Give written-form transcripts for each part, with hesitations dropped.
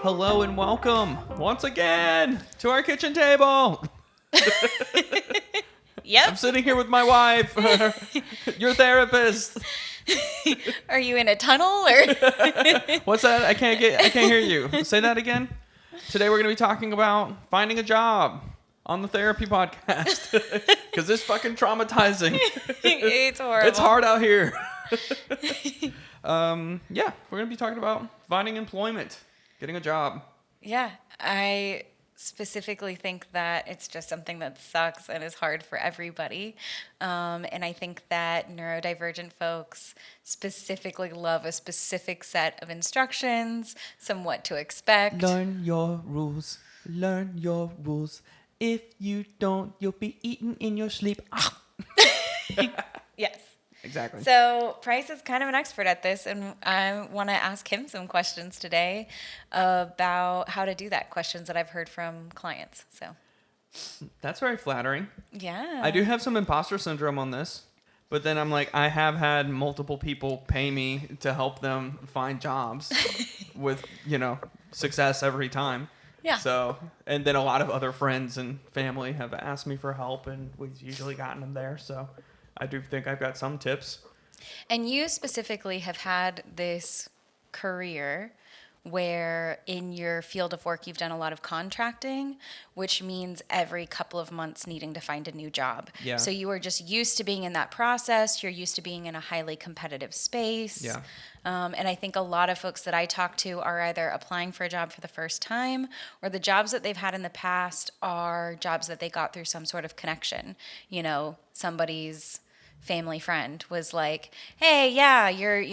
Hello and welcome once again to our kitchen table. Yep. I'm sitting here with my wife, your therapist. Are you in a tunnel or? What's that? I can't hear you. Say that again. Today we're going to be talking about finding a job on the therapy podcast because it's fucking traumatizing. It's horrible. It's hard out here. Yeah, we're going to be talking about finding employment, getting a job. Yeah, I specifically think that it's just something that sucks and is hard for everybody. And I think that neurodivergent folks specifically love a specific set of instructions, some what to expect. Learn your rules. Learn your rules. If you don't, you'll be eaten in your sleep. Yes. Exactly. So Price is kind of an expert at this, and I want to ask him some questions today about how to do that, questions that I've heard from clients. So That's very flattering. yeah. I do have some imposter syndrome on this, but then I'm like, I have had multiple people pay me to help them find jobs with, success every time. Yeah. So, and then a lot of other friends and family have asked me for help, and we've usually gotten them there. So I do think I've got some tips. And you specifically have had this career where in your field of work you've done a lot of contracting, which means every couple of months needing to find a new job. Yeah. So you are just used to being in that process. You're used to being in a highly competitive space. Yeah. And I think a lot of folks that I talk to are either applying for a job for the first time, or the jobs that they've had in the past are jobs that they got through some sort of connection. Somebody's family friend was like, hey, yeah, you're,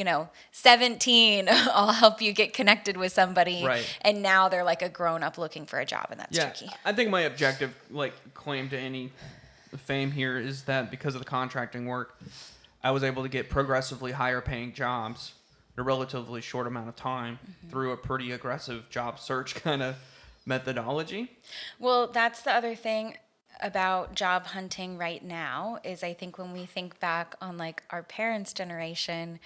17. I'll help you get connected with somebody. Right. And now they're like a grown up looking for a job, and that's tricky. I think my objective, claim to any fame here is that because of the contracting work, I was able to get progressively higher paying jobs in a relatively short amount of time through a pretty aggressive job search kind of methodology. Well, that's the other thing about job hunting right now is I think when we think back on our parents' generation,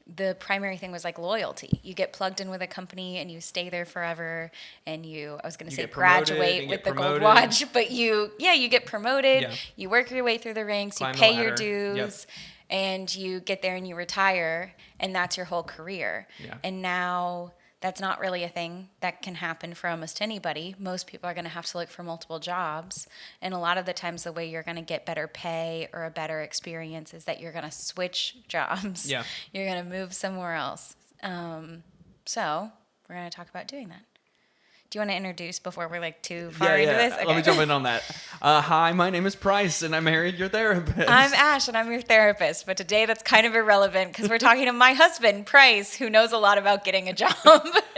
the primary thing was loyalty. You get plugged in with a company and you stay there forever, and I was going to say graduate with the gold watch, but you get promoted, you work your way through the ranks, you pay your dues, and you get there and you retire, and that's your whole career. Yeah. And now that's not really a thing that can happen for almost anybody. Most people are going to have to look for multiple jobs. And a lot of the times the way you're going to get better pay or a better experience is that you're going to switch jobs. Yeah. You're going to move somewhere else. So we're going to talk about doing that. Do you want to introduce before we're too far into this? Okay. Let me jump in on that. Hi, my name is Price, and I married your therapist. I'm Ash, and I'm your therapist. But today that's kind of irrelevant because we're talking to my husband, Price, who knows a lot about getting a job.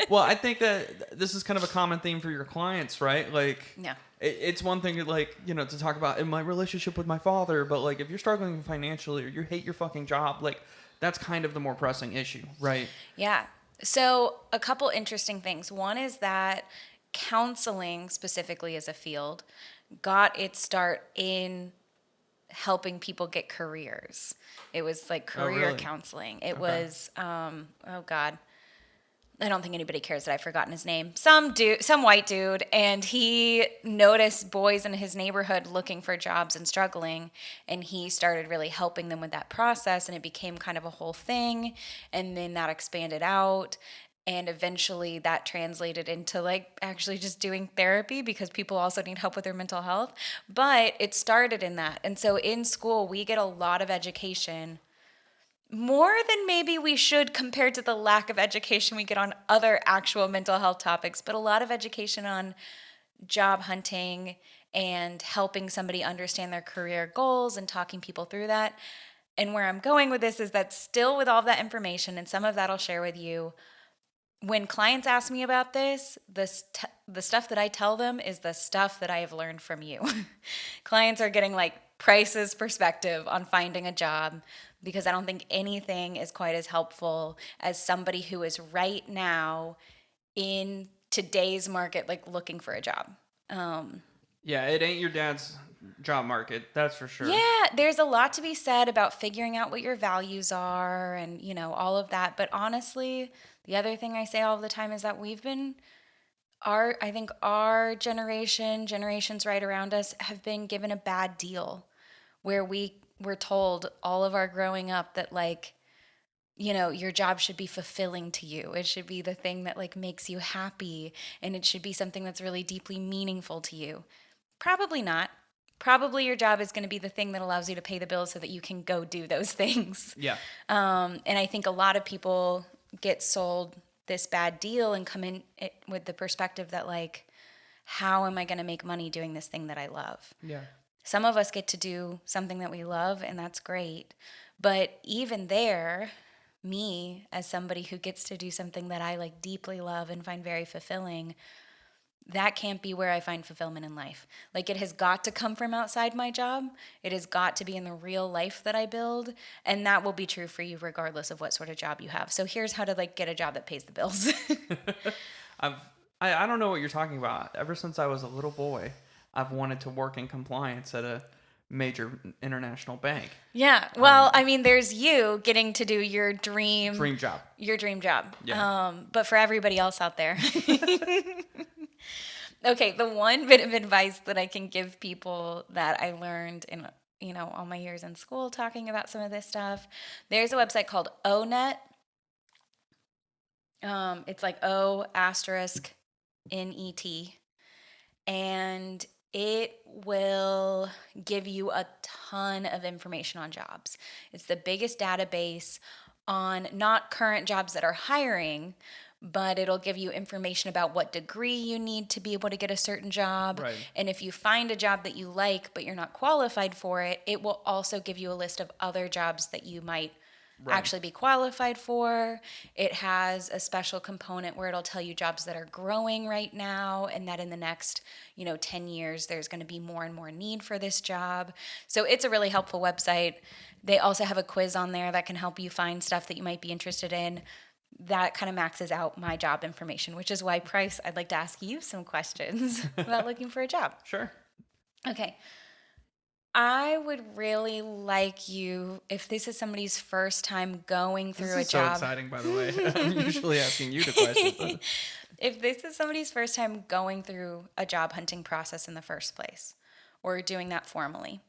Well, I think that this is kind of a common theme for your clients, right? Yeah. It's one thing to talk about in my relationship with my father, but if you're struggling financially or you hate your fucking job, that's kind of the more pressing issue, right? Yeah. So a couple interesting things. One is that counseling specifically as a field got its start in helping people get careers. It was career counseling. It was, oh God, I don't think anybody cares that I've forgotten his name. Some white dude, and he noticed boys in his neighborhood looking for jobs and struggling, and he started really helping them with that process, and it became kind of a whole thing, and then that expanded out, and eventually that translated into actually just doing therapy because people also need help with their mental health. But it started in that. And so in school, we get a lot of education, more than maybe we should compared to the lack of education we get on other actual mental health topics, but a lot of education on job hunting and helping somebody understand their career goals and talking people through that. And where I'm going with this is that still with all of that information, and some of that I'll share with you, when clients ask me about this, the stuff that I tell them is the stuff that I have learned from you. Clients are getting Price's perspective on finding a job, because I don't think anything is quite as helpful as somebody who is right now in today's market, looking for a job. Yeah, it ain't your dad's job market, that's for sure. Yeah, there's a lot to be said about figuring out what your values are and, all of that. But honestly, the other thing I say all the time is that we've been I think our generations right around us have been given a bad deal where we were told all of our growing up that like, your job should be fulfilling to you. It should be the thing that like makes you happy, and it should be something that's really deeply meaningful to you. Probably not. Probably your job is going to be the thing that allows you to pay the bills so that you can go do those things. Yeah. And I think a lot of people get sold this bad deal and come in it with the perspective that like, how am I going to make money doing this thing that I love? Yeah. Some of us get to do something that we love, and that's great. But even there, me as somebody who gets to do something that I like deeply love and find very fulfilling, that can't be where I find fulfillment in life. Like, it has got to come from outside my job. It has got to be in the real life that I build, and that will be true for you regardless of what sort of job you have. So here's how to like get a job that pays the bills. I don't know what you're talking about. Ever since I was a little boy, I've wanted to work in compliance at a major international bank. Yeah. Well, I mean, there's you getting to do your dream job. Your dream job. Yeah. But for everybody else out there. Okay, the one bit of advice that I can give people that I learned in all my years in school talking about some of this stuff. There's a website called ONET. It's like O asterisk NET, and it will give you a ton of information on jobs. It's the biggest database on not current jobs that are hiring, but it'll give you information about what degree you need to be able to get a certain job. Right. And if you find a job that you like, but you're not qualified for it, it will also give you a list of other jobs that you might actually be qualified for. It has a special component where it'll tell you jobs that are growing right now, and that in the next 10 years there's going to be more and more need for this job. So it's a really helpful website. They also have a quiz on there that can help you find stuff that you might be interested in. That kind of maxes out my job information, which is why, Price, I'd like to ask you some questions about looking for a job. Sure. Okay. I would really like you, if this is somebody's first time going through a job. This is so exciting, by the way. I'm usually asking you the questions. If this is somebody's first time going through a job hunting process in the first place, or doing that formally,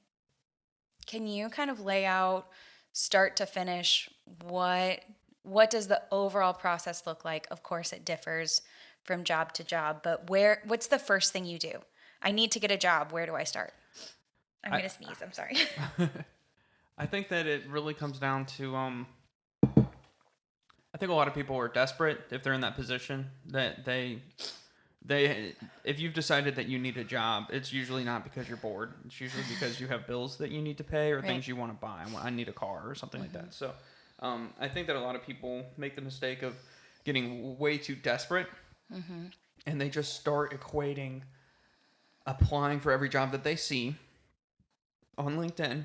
can you kind of lay out, start to finish, what does the overall process look like? Of course, it differs from job to job, but what's the first thing you do? I need to get a job. Where do I start? I'm going to sneeze. I'm sorry. I think that it really comes down to, I think a lot of people are desperate if they're in that position, that they, if you've decided that you need a job, it's usually not because you're bored. It's usually because you have bills that you need to pay or things you want to buy. I need a car or something like that. So I think that a lot of people make the mistake of getting way too desperate, and they just start equating applying for every job that they see on LinkedIn,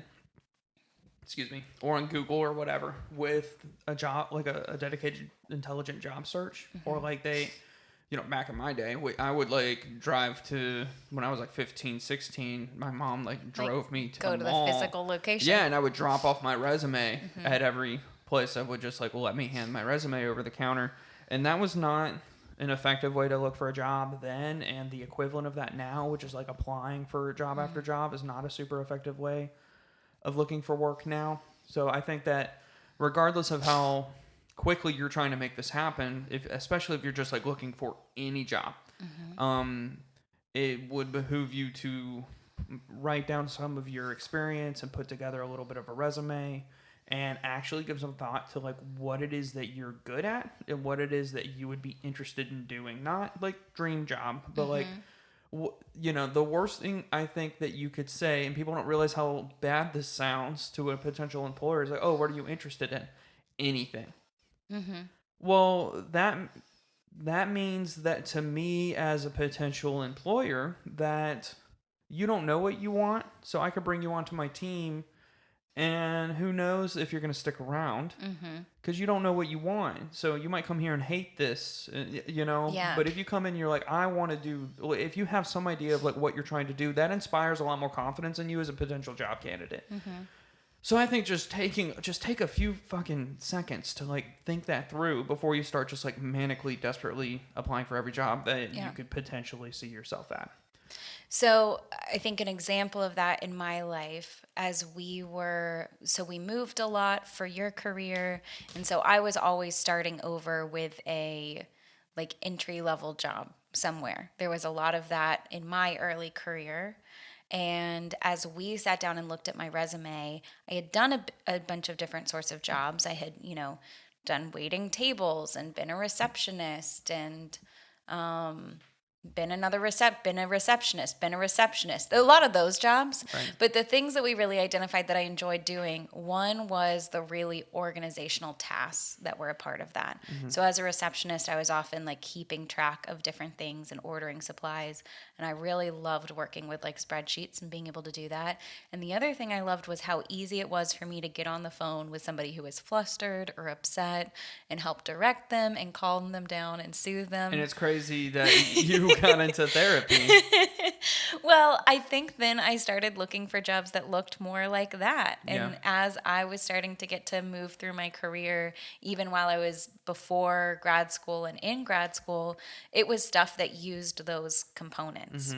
or on Google or whatever, with a job, like a dedicated, intelligent job search. Or like they, back in my day, I would like drive to, when I was like 15, 16, my mom like drove me to go the to mall. the physical location. Yeah, and I would drop off my resume at every place. I would just like, let me hand my resume over the counter. And that was not an effective way to look for a job then, and the equivalent of that now, which is like applying for job after job, is not a super effective way of looking for work now. So I think that regardless of how quickly you're trying to make this happen, especially if you're just like looking for any job, it would behoove you to write down some of your experience and put together a little bit of a resume, and actually give some thought to like what it is that you're good at and what it is that you would be interested in doing. Not like dream job, but like, the worst thing I think that you could say, and people don't realize how bad this sounds to a potential employer, is like, oh, what are you interested in? Anything. Well, that means that to me as a potential employer, that you don't know what you want, so I could bring you onto my team. And who knows if you're going to stick around, because you don't know what you want. So you might come here and hate this, Yeah. But if you come in, you're like, I want to do, if you have some idea of like what you're trying to do, that inspires a lot more confidence in you as a potential job candidate. So I think just take a few fucking seconds to like think that through before you start just like manically, desperately applying for every job that you could potentially see yourself at. So I think an example of that in my life, we moved a lot for your career. And so I was always starting over with a like entry level job somewhere. There was a lot of that in my early career. And as we sat down and looked at my resume, I had done a bunch of different sorts of jobs. I had, done waiting tables and been a receptionist and been been a receptionist, a lot of those jobs. Right. But the things that we really identified that I enjoyed doing, one was the really organizational tasks that were a part of that. So as a receptionist, I was often like keeping track of different things and ordering supplies, and I really loved working with like spreadsheets and being able to do that. And the other thing I loved was how easy it was for me to get on the phone with somebody who was flustered or upset and help direct them and calm them down and soothe them. And it's crazy that you got into therapy. Well, I think then I started looking for jobs that looked more like that. And Yeah. as I was starting to get to move through my career, even while I was before grad school and in grad school, it was stuff that used those components.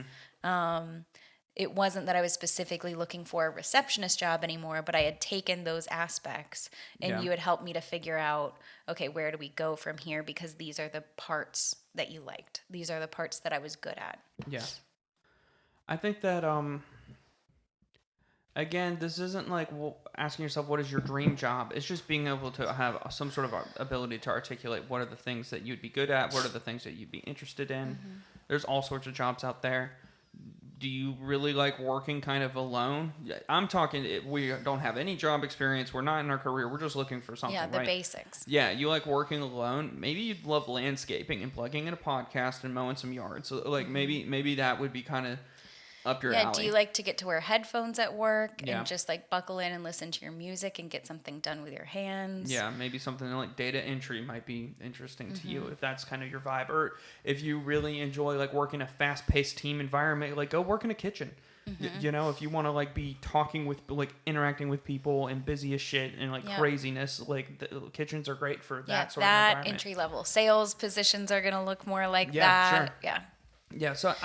It wasn't that I was specifically looking for a receptionist job anymore, but I had taken those aspects and Yeah. you had helped me to figure out, okay, where do we go from here? Because these are the parts that you liked. These are the parts that I was good at. Yeah. I think that again, this isn't like asking yourself what is your dream job. It's just being able to have some sort of ability to articulate what are the things that you'd be good at, what are the things that you'd be interested in. There's all sorts of jobs out there. Do you really like working kind of alone? I'm talking, we don't have any job experience. We're not in our career. We're just looking for something, Yeah, the right? basics. Yeah, you like working alone. Maybe you'd love landscaping and plugging in a podcast and mowing some yards. So like maybe that would be kind of up your alley. Do you like to get to wear headphones at work Yeah. and just like buckle in and listen to your music and get something done with your hands? Yeah, maybe something like data entry might be interesting to you if that's kind of your vibe. Or if you really enjoy like working a fast-paced team environment, like go work in a kitchen. You know, if you want to like be talking with like interacting with people and busy as shit and like craziness, like the kitchens are great for that sort of environment. That entry level sales positions are going to look more like Yeah, that. sure. Yeah. Yeah, so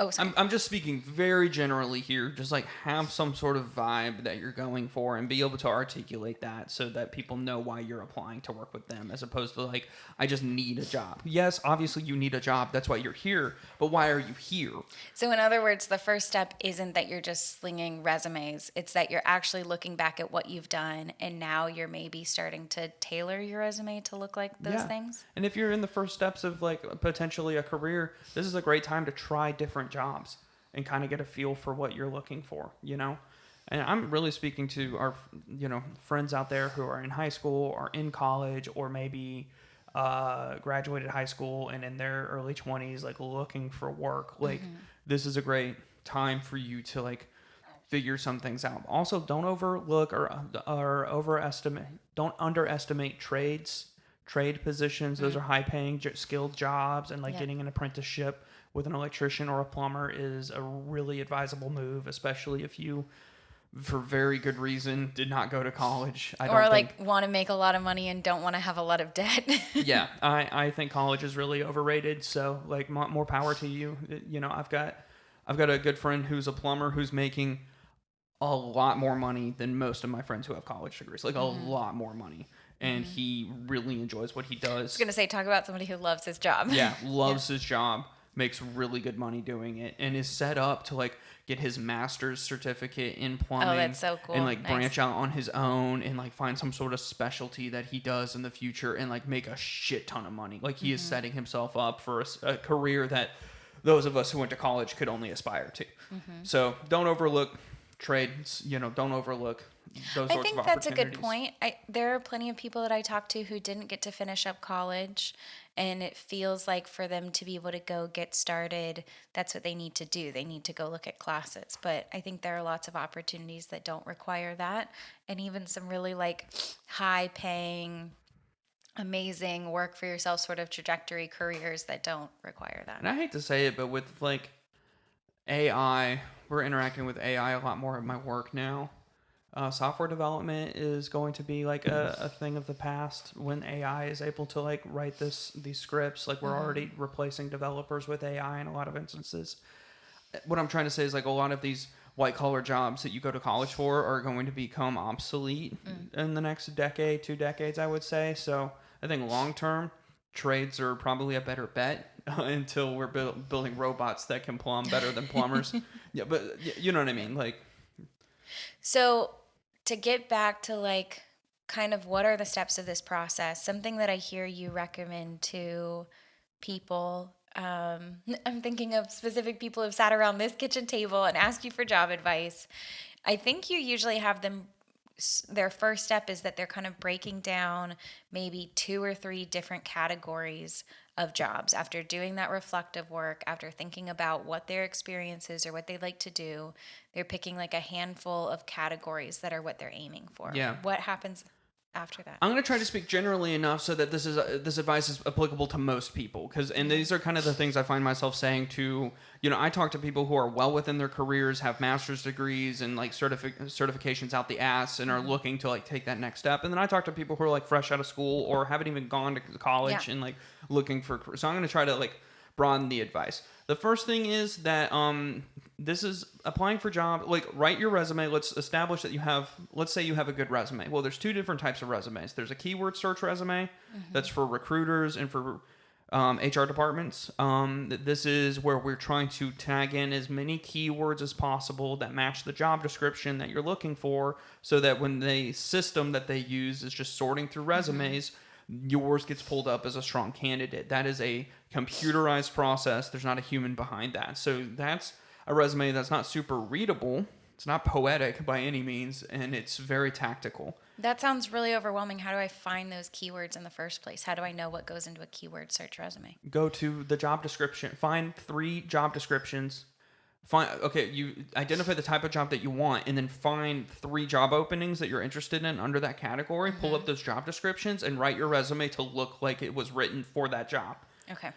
I'm just speaking very generally here. Just like have some sort of vibe that you're going for and be able to articulate that so that people know why you're applying to work with them, as opposed to like, I just need a job. Yes, obviously you need a job. That's why you're here. But why are you here? So in other words, the first step isn't that you're just slinging resumes. It's that you're actually looking back at what you've done, and now you're maybe starting to tailor your resume to look like those things. And if you're in the first steps of like potentially a career, this is a great time to try different jobs and kind of get a feel for what you're looking for, you know? And I'm really speaking to our, friends out there who are in high school or in college or maybe graduated high school and in their early 20s, like looking for work. Like this is a great time for you to like figure some things out. Also, don't overlook or don't underestimate trade positions. Those are high paying skilled jobs, and like getting an apprenticeship with an electrician or a plumber is a really advisable move, especially if you, for very good reason, did not go to college. Want to make a lot of money and don't want to have a lot of debt. Yeah, I think college is really overrated. So like more power to you. You know, I've got a good friend who's a plumber who's making a lot more money than most of my friends who have college degrees. Like a lot more money. And he really enjoys what he does. I was going to say, talk about somebody who loves his job. Yeah, loves his job, makes really good money doing it, and is set up to like get his master's certificate in plumbing. Oh, that's so cool. And like Nice. branch out on his own and like find some sort of specialty that he does in the future and like make a shit ton of money. Like he is setting himself up for a career that those of us who went to college could only aspire to. So don't overlook trades, don't overlook those sorts of opportunities. I think that's a good point. There are plenty of people that I talk to who didn't get to finish up college, and it feels like for them to be able to go get started, that's what they need to do. They need to go look at classes. But I think there are lots of opportunities that don't require that, and even some really like high paying, amazing work for yourself sort of trajectory careers that don't require that. And I hate to say it, but with like AI, we're interacting with AI a lot more at my work now. Software development is going to be like a thing of the past when AI is able to like write these scripts. Like we're already replacing developers with AI in a lot of instances. What I'm trying to say is like a lot of these white collar jobs that you go to college for are going to become obsolete in the next decade, 2 decades, I would say. So I think long term, trades are probably a better bet until we're building robots that can plumb better than plumbers. Yeah, but you know what I mean? Like, So, to get back to like kind of what are the steps of this process, something that I hear you recommend to people. I'm thinking of specific people who've sat around this kitchen table and asked you for job advice. I think you usually have them, their first step is that they're kind of breaking down maybe 2 or 3 different categories of jobs after doing that reflective work, after thinking about what their experience is or what they like to do. They're picking like a handful of categories that are what they're aiming for. yeah. What happens after that? I'm going to try to speak generally enough so that this advice is applicable to most people, and these are kind of the things I find myself saying to, I talk to people who are well within their careers, have master's degrees and like certifications out the ass and are looking to like take that next step. And then I talk to people who are like fresh out of school or haven't even gone to college and like looking for, so I'm going to try to like broaden the advice. The first thing is that this is applying for job. Like, write your resume. Let's establish that let's say you have a good resume. Well, there's 2 different types of resumes. There's a keyword search resume that's for recruiters and for HR departments. This is where we're trying to tag in as many keywords as possible that match the job description that you're looking for, so that when the system that they use is just sorting through resumes, yours gets pulled up as a strong candidate. That is a computerized process. There's not a human behind that. So that's a resume that's not super readable. It's not poetic by any means, and it's very tactical. That sounds really overwhelming. How do I find those keywords in the first place? How do I know what goes into a keyword search resume? Go to the job description. Find 3 job descriptions. You identify the type of job that you want, and then find 3 job openings that you're interested in under that category. Pull up those job descriptions and write your resume to look like it was written for that job. Okay.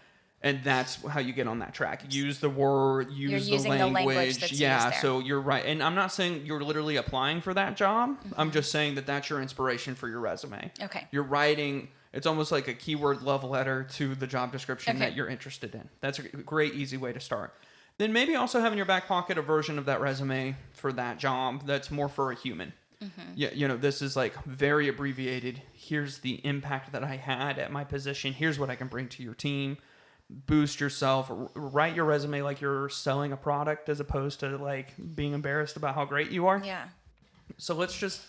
And that's how you get on that track. Use the word, You're using the language that's used there. So you're right. And I'm not saying you're literally applying for that job. I'm just saying that that's your inspiration for your resume. Okay. You're writing, it's almost like a keyword love letter to the job description that you're interested in. That's a great, easy way to start. Then maybe also have in your back pocket a version of that resume for that job that's more for a human. Yeah, this is like very abbreviated. Here's the impact that I had at my position. Here's what I can bring to your team. Boost yourself. Write your resume like you're selling a product as opposed to like being embarrassed about how great you are. Yeah. So let's just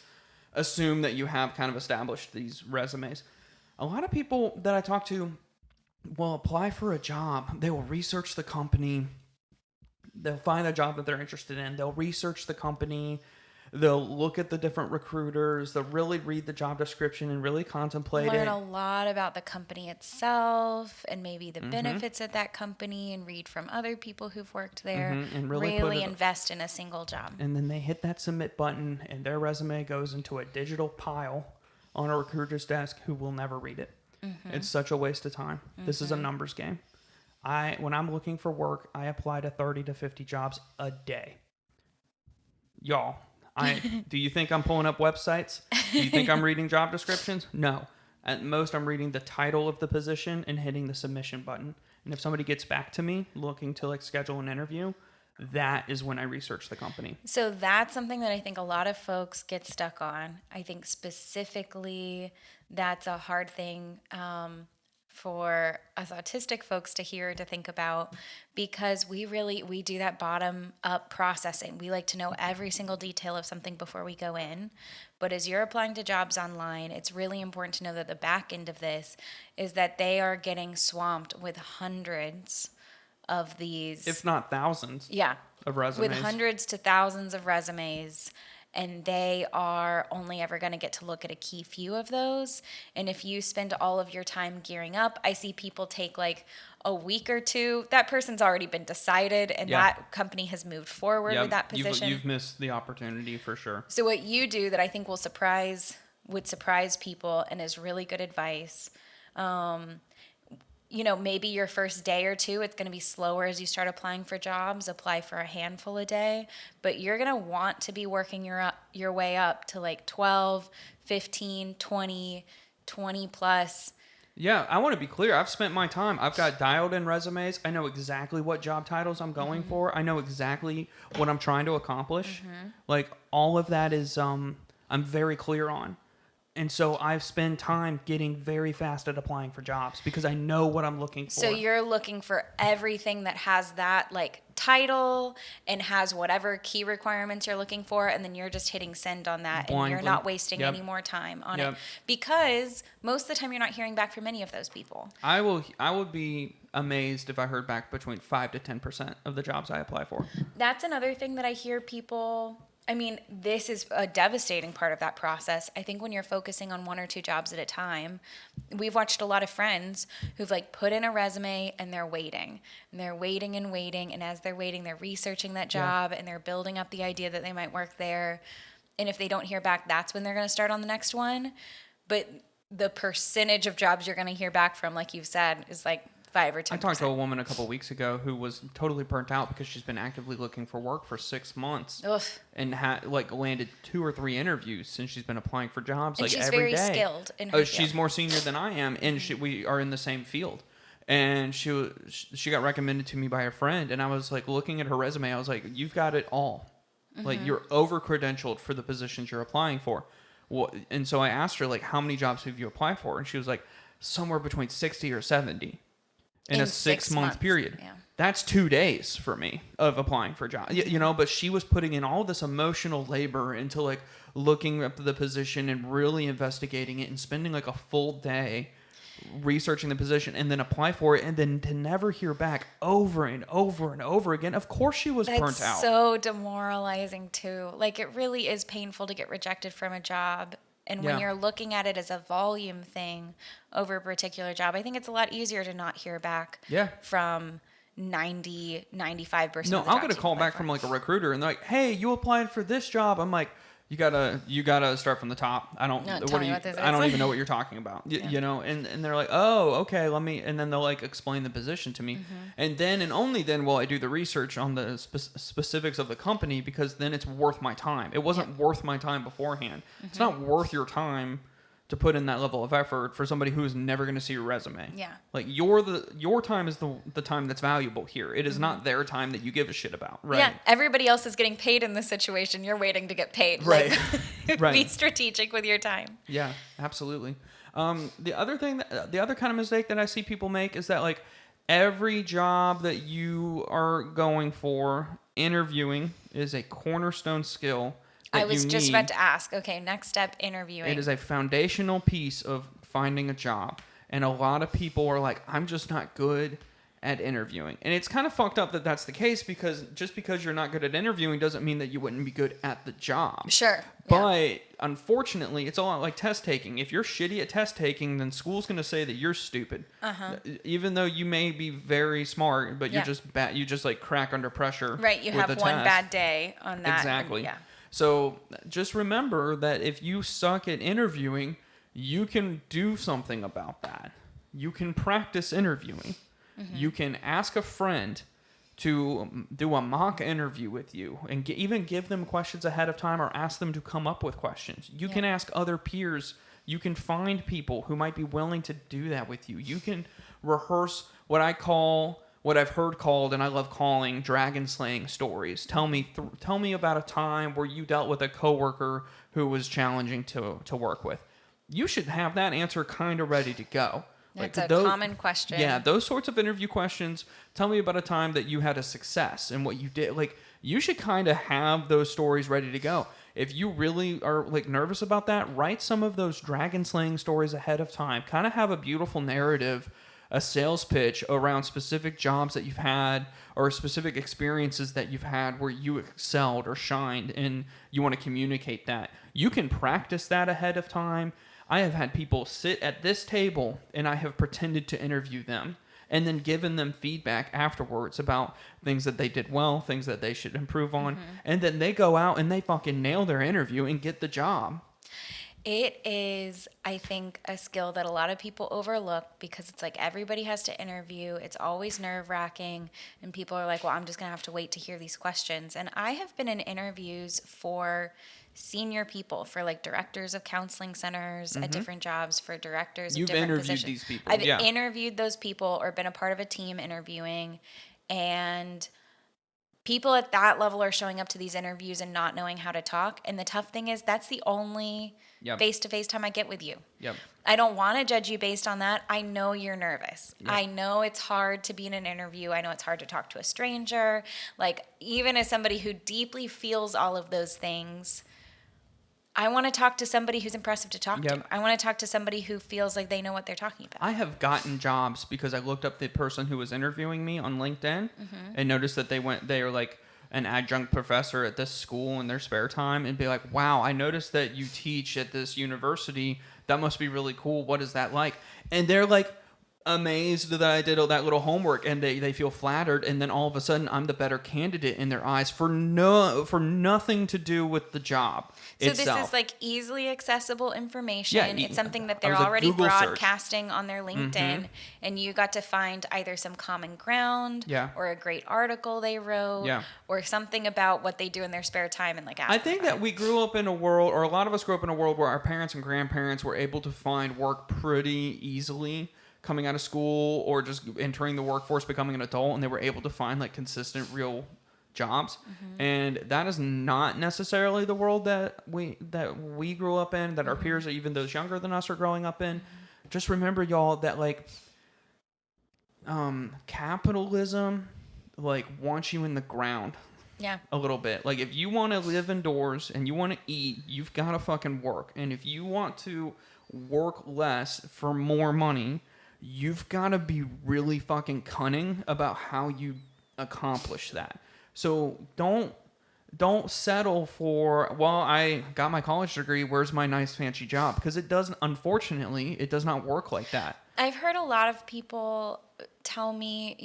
assume that you have kind of established these resumes. A lot of people that I talk to will apply for a job. They will research the company. They'll find a job that they're interested in. They'll research the company. They'll look at the different recruiters. They'll really read the job description and really contemplate Learn it. a lot about the company itself and maybe the benefits of that company, and read from other people who've worked there. And really invest in a single job. And then they hit that submit button, and their resume goes into a digital pile on a recruiter's desk who will never read it. It's such a waste of time. This is a numbers game. When I'm looking for work, I apply to 30 to 50 jobs a day. Y'all, do you think I'm pulling up websites? Do you think I'm reading job descriptions? No. At most, I'm reading the title of the position and hitting the submission button. And if somebody gets back to me looking to like schedule an interview, that is when I research the company. So that's something that I think a lot of folks get stuck on. I think specifically that's a hard thing for us autistic folks to hear, to think about, because we do that bottom up processing. We like to know every single detail of something before we go in. But as you're applying to jobs online, it's really important to know that the back end of this is that they are getting swamped with hundreds of these, if not thousands, of resumes. With hundreds to thousands of resumes, and they are only ever going to get to look at a key few of those. And if you spend all of your time gearing up, I see people take like a week or two. That person's already been decided, and that company has moved forward with that position. You've missed the opportunity for sure. So what you do that I think would surprise people and is really good advice, maybe your first day or two, it's going to be slower as you start applying for jobs. Apply for a handful a day, but you're going to want to be working your your way up to like 12, 15, 20, 20 plus. Yeah, I want to be clear. I've spent my time. I've got dialed in resumes. I know exactly what job titles I'm going for. I know exactly what I'm trying to accomplish. Like all of that is I'm very clear on. And so I've spent time getting very fast at applying for jobs because I know what I'm looking for. So you're looking for everything that has that like title and has whatever key requirements you're looking for, and then you're just hitting send on that, and you're not wasting any more time on it, because most of the time you're not hearing back from any of those people. I would be amazed if I heard back between 5 to 10% of the jobs I apply for. That's another thing that I hear people. I mean, this is a devastating part of that process. I think when you're focusing on 1 or 2 jobs at a time, we've watched a lot of friends who've like put in a resume and they're waiting. And they're waiting and waiting. And as they're waiting, they're researching that job and they're building up the idea that they might work there. And if they don't hear back, that's when they're going to start on the next one. But the percentage of jobs you're going to hear back from, like you've said, is like 5 or 10%. I talked to a woman a couple of weeks ago who was totally burnt out because she's been actively looking for work for 6 months. Ugh. And had like landed 2 or 3 interviews since she's been applying for jobs, And like she's every day. very skilled in her She's field. more senior than I am, and we are in the same field. And she got recommended to me by a friend, and I was like looking at her resume. I was like, "You've got it all. Like you're over credentialed for the positions you're applying for." Well, and so I asked her like, "How many jobs have you applied for?" And she was like, "Somewhere between 60 or 70." In a 6 month period. Yeah. That's 2 days for me of applying for a job. You know, but she was putting in all this emotional labor into like looking up the position and really investigating it and spending like a full day researching the position and then apply for it, and then to never hear back over and over and over again. Of course she was burnt out. That's so demoralizing too. Like it really is painful to get rejected from a job. And when you're looking at it as a volume thing over a particular job, I think it's a lot easier to not hear back from 90, 95%. No, of the I'll jobs get a you call apply back for. from like a recruiter and they're like, "Hey, you applied for this job." I'm like, you gotta start from the top. I don't I don't even know what you're talking about. You know, and they're like, "Oh, okay, let me," and then they'll like explain the position to me. And then and only then will I do the research on the specifics of the company, because then it's worth my time. It wasn't worth my time beforehand. It's not worth your time to put in that level of effort for somebody who is never going to see your resume. Yeah. Like your time is the time that's valuable here. It is not their time that you give a shit about. Right. Yeah. Everybody else is getting paid in this situation. You're waiting to get paid. Right. Like, Right. Be strategic with your time. Yeah, absolutely. The other kind of mistake that I see people make is that like every job that you are going for, interviewing is a cornerstone skill. I was just about to ask. Okay, next step, interviewing. It is a foundational piece of finding a job. And a lot of people are like, "I'm just not good at interviewing." And it's kind of fucked up that that's the case, because just because you're not good at interviewing doesn't mean that you wouldn't be good at the job. Sure. But unfortunately, it's a lot like test taking. If you're shitty at test taking, then school's going to say that you're stupid. Even though you may be very smart, but you're just bad. You just like crack under pressure. Right. You have one bad day on that. Exactly. And, So just remember that if you suck at interviewing, you can do something about that. You can practice interviewing. You can ask a friend to do a mock interview with you and even give them questions ahead of time, or ask them to come up with questions. You can ask other peers. You can find people who might be willing to do that with you. You can rehearse what I've heard called, and I love calling, dragon slaying stories. Tell me about a time where you dealt with a coworker who was challenging to work with. You should have that answer kind of ready to go. That's a common question. Yeah, those sorts of interview questions. Tell me about a time that you had a success and what you did. Like, you should kind of have those stories ready to go. If you really are like nervous about that, write some of those dragon slaying stories ahead of time. Kind of have a beautiful narrative, a sales pitch around specific jobs that you've had or specific experiences that you've had where you excelled or shined, and you want to communicate that. You can practice that ahead of time. I have had people sit at this table and I have pretended to interview them and then given them feedback afterwards about things that they did well, things that they should improve on. And then they go out and they fucking nail their interview and get the job. It is, I think, a skill that a lot of people overlook, because it's like everybody has to interview. It's always nerve-wracking, and people are like, "Well, I'm just going to have to wait to hear these questions." And I have been in interviews for senior people, for like directors of counseling centers at different jobs, for directors of You've different interviewed positions. these people. I've Yeah. interviewed those people or been a part of a team interviewing, and people at that level are showing up to these interviews and not knowing how to talk. And the tough thing is that's the only Yep. face-to-face time I get with you. Yep. I don't want to judge you based on that. I know you're nervous. Yep. I know it's hard to be in an interview. I know it's hard to talk to a stranger. Like, even as somebody who deeply feels all of those things, I want to talk to somebody who's impressive to talk Yep. to. I want to talk to somebody who feels like they know what they're talking about. I have gotten jobs because I looked up the person who was interviewing me on LinkedIn and noticed that they were like an adjunct professor at this school in their spare time, and be like, wow, I noticed that you teach at this university. That must be really cool. What is that like? And they're like amazed that I did all that little homework, and they feel flattered, and then all of a sudden I'm the better candidate in their eyes for nothing to do with the job itself. This is like easily accessible information. Yeah, it's something that I they're was like already Google search. broadcasting on their LinkedIn, and you got to find either some common ground, Yeah. or a great article they wrote, Yeah. or something about what they do in their spare time, and like ask I them think about that it. we grew up in a world, or a lot of us grew up in a world where our parents and grandparents were able to find work pretty easily coming out of school or just entering the workforce, becoming an adult, and they were able to find like consistent, real jobs. And that is not necessarily the world that we grew up in, that our peers, or even those younger than us, are growing up in. Just remember, y'all, that like capitalism like wants you in the ground Yeah. a little bit. Like, if you want to live indoors and you want to eat, you've got to fucking work. And if you want to work less for more money, you've got to be really fucking cunning about how you accomplish that. So don't settle for, well, I got my college degree, where's my nice fancy job? Because it doesn't, unfortunately, it does not work like that. I've heard a lot of people tell me,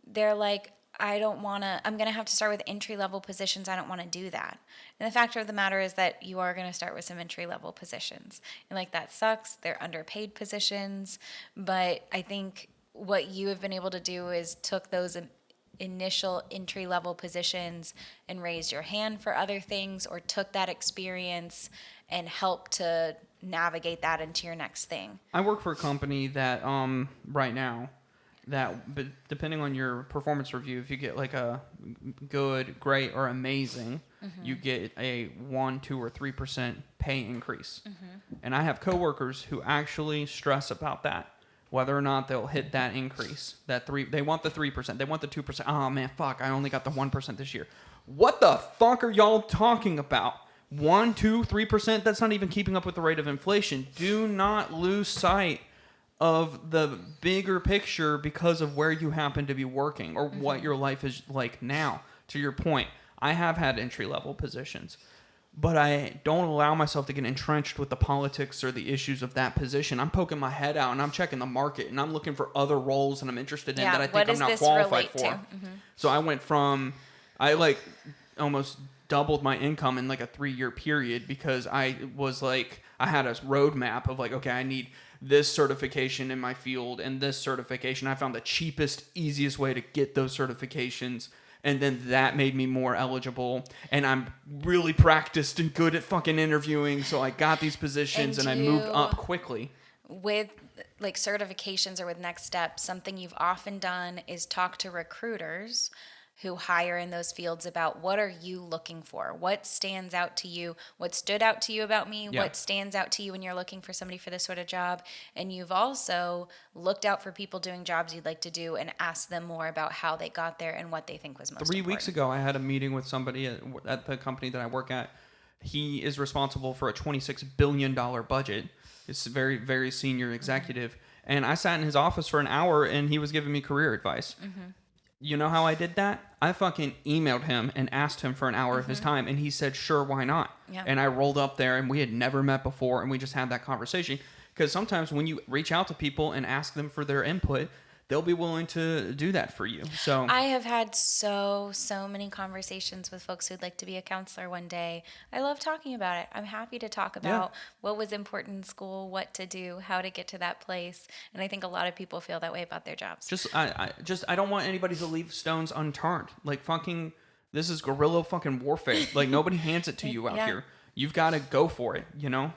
they're like, I'm going to have to start with entry-level positions. I don't want to do that. And the fact of the matter is that you are going to start with some entry-level positions. And like, that sucks. They're underpaid positions. But I think what you have been able to do is took those initial entry-level positions and raised your hand for other things, or took that experience and helped to navigate that into your next thing. I work for a company that right now, but depending on your performance review, if you get like a good, great, or amazing, you get a 1, 2, or 3% pay increase. And I have coworkers who actually stress about that, whether or not they'll hit that increase. They want the 3%, they want the 2%. Oh man, fuck! I only got the 1% this year. What the fuck are y'all talking about? 1, 2, 3%? That's not even keeping up with the rate of inflation. Do not lose sight of the bigger picture because of where you happen to be working, or what your life is like now. To your point, I have had entry-level positions, but I don't allow myself to get entrenched with the politics or the issues of that position. I'm poking my head out and I'm checking the market and I'm looking for other roles and I'm interested in that I think I'm not qualified for. So I like almost doubled my income in like a 3-year period, because I was like, I had a roadmap of like, okay, I need this certification in my field and this certification. I found the cheapest, easiest way to get those certifications, and then that made me more eligible. And I'm really practiced and good at fucking interviewing, so I got these positions and I moved up quickly. With like certifications or with next steps, something you've often done is talk to recruiters who hire in those fields about what are you looking for? What stands out to you? What stood out to you about me? Yeah. What stands out to you when you're looking for somebody for this sort of job? And you've also looked out for people doing jobs you'd like to do and asked them more about how they got there and what they think was most 3 weeks ago, I had a meeting with somebody at the company that I work at. He is responsible for a $26 billion budget. It's a very, very senior executive. And I sat in his office for an hour and he was giving me career advice. You know how I did that? I fucking emailed him and asked him for an hour of his time, and he said, sure, why not? Yeah. And I rolled up there, and we had never met before, and we just had that conversation. Because sometimes when you reach out to people and ask them for their input, they'll be willing to do that for you. So I have had so many conversations with folks who'd like to be a counselor one day. I love talking about it. I'm happy to talk about what was important in school, what to do, how to get to that place. And I think a lot of people feel that way about their jobs. I don't want anybody to leave stones unturned. Like, fucking This is guerrilla fucking warfare. Like, nobody hands it to you out here. You've got to go for it, you know?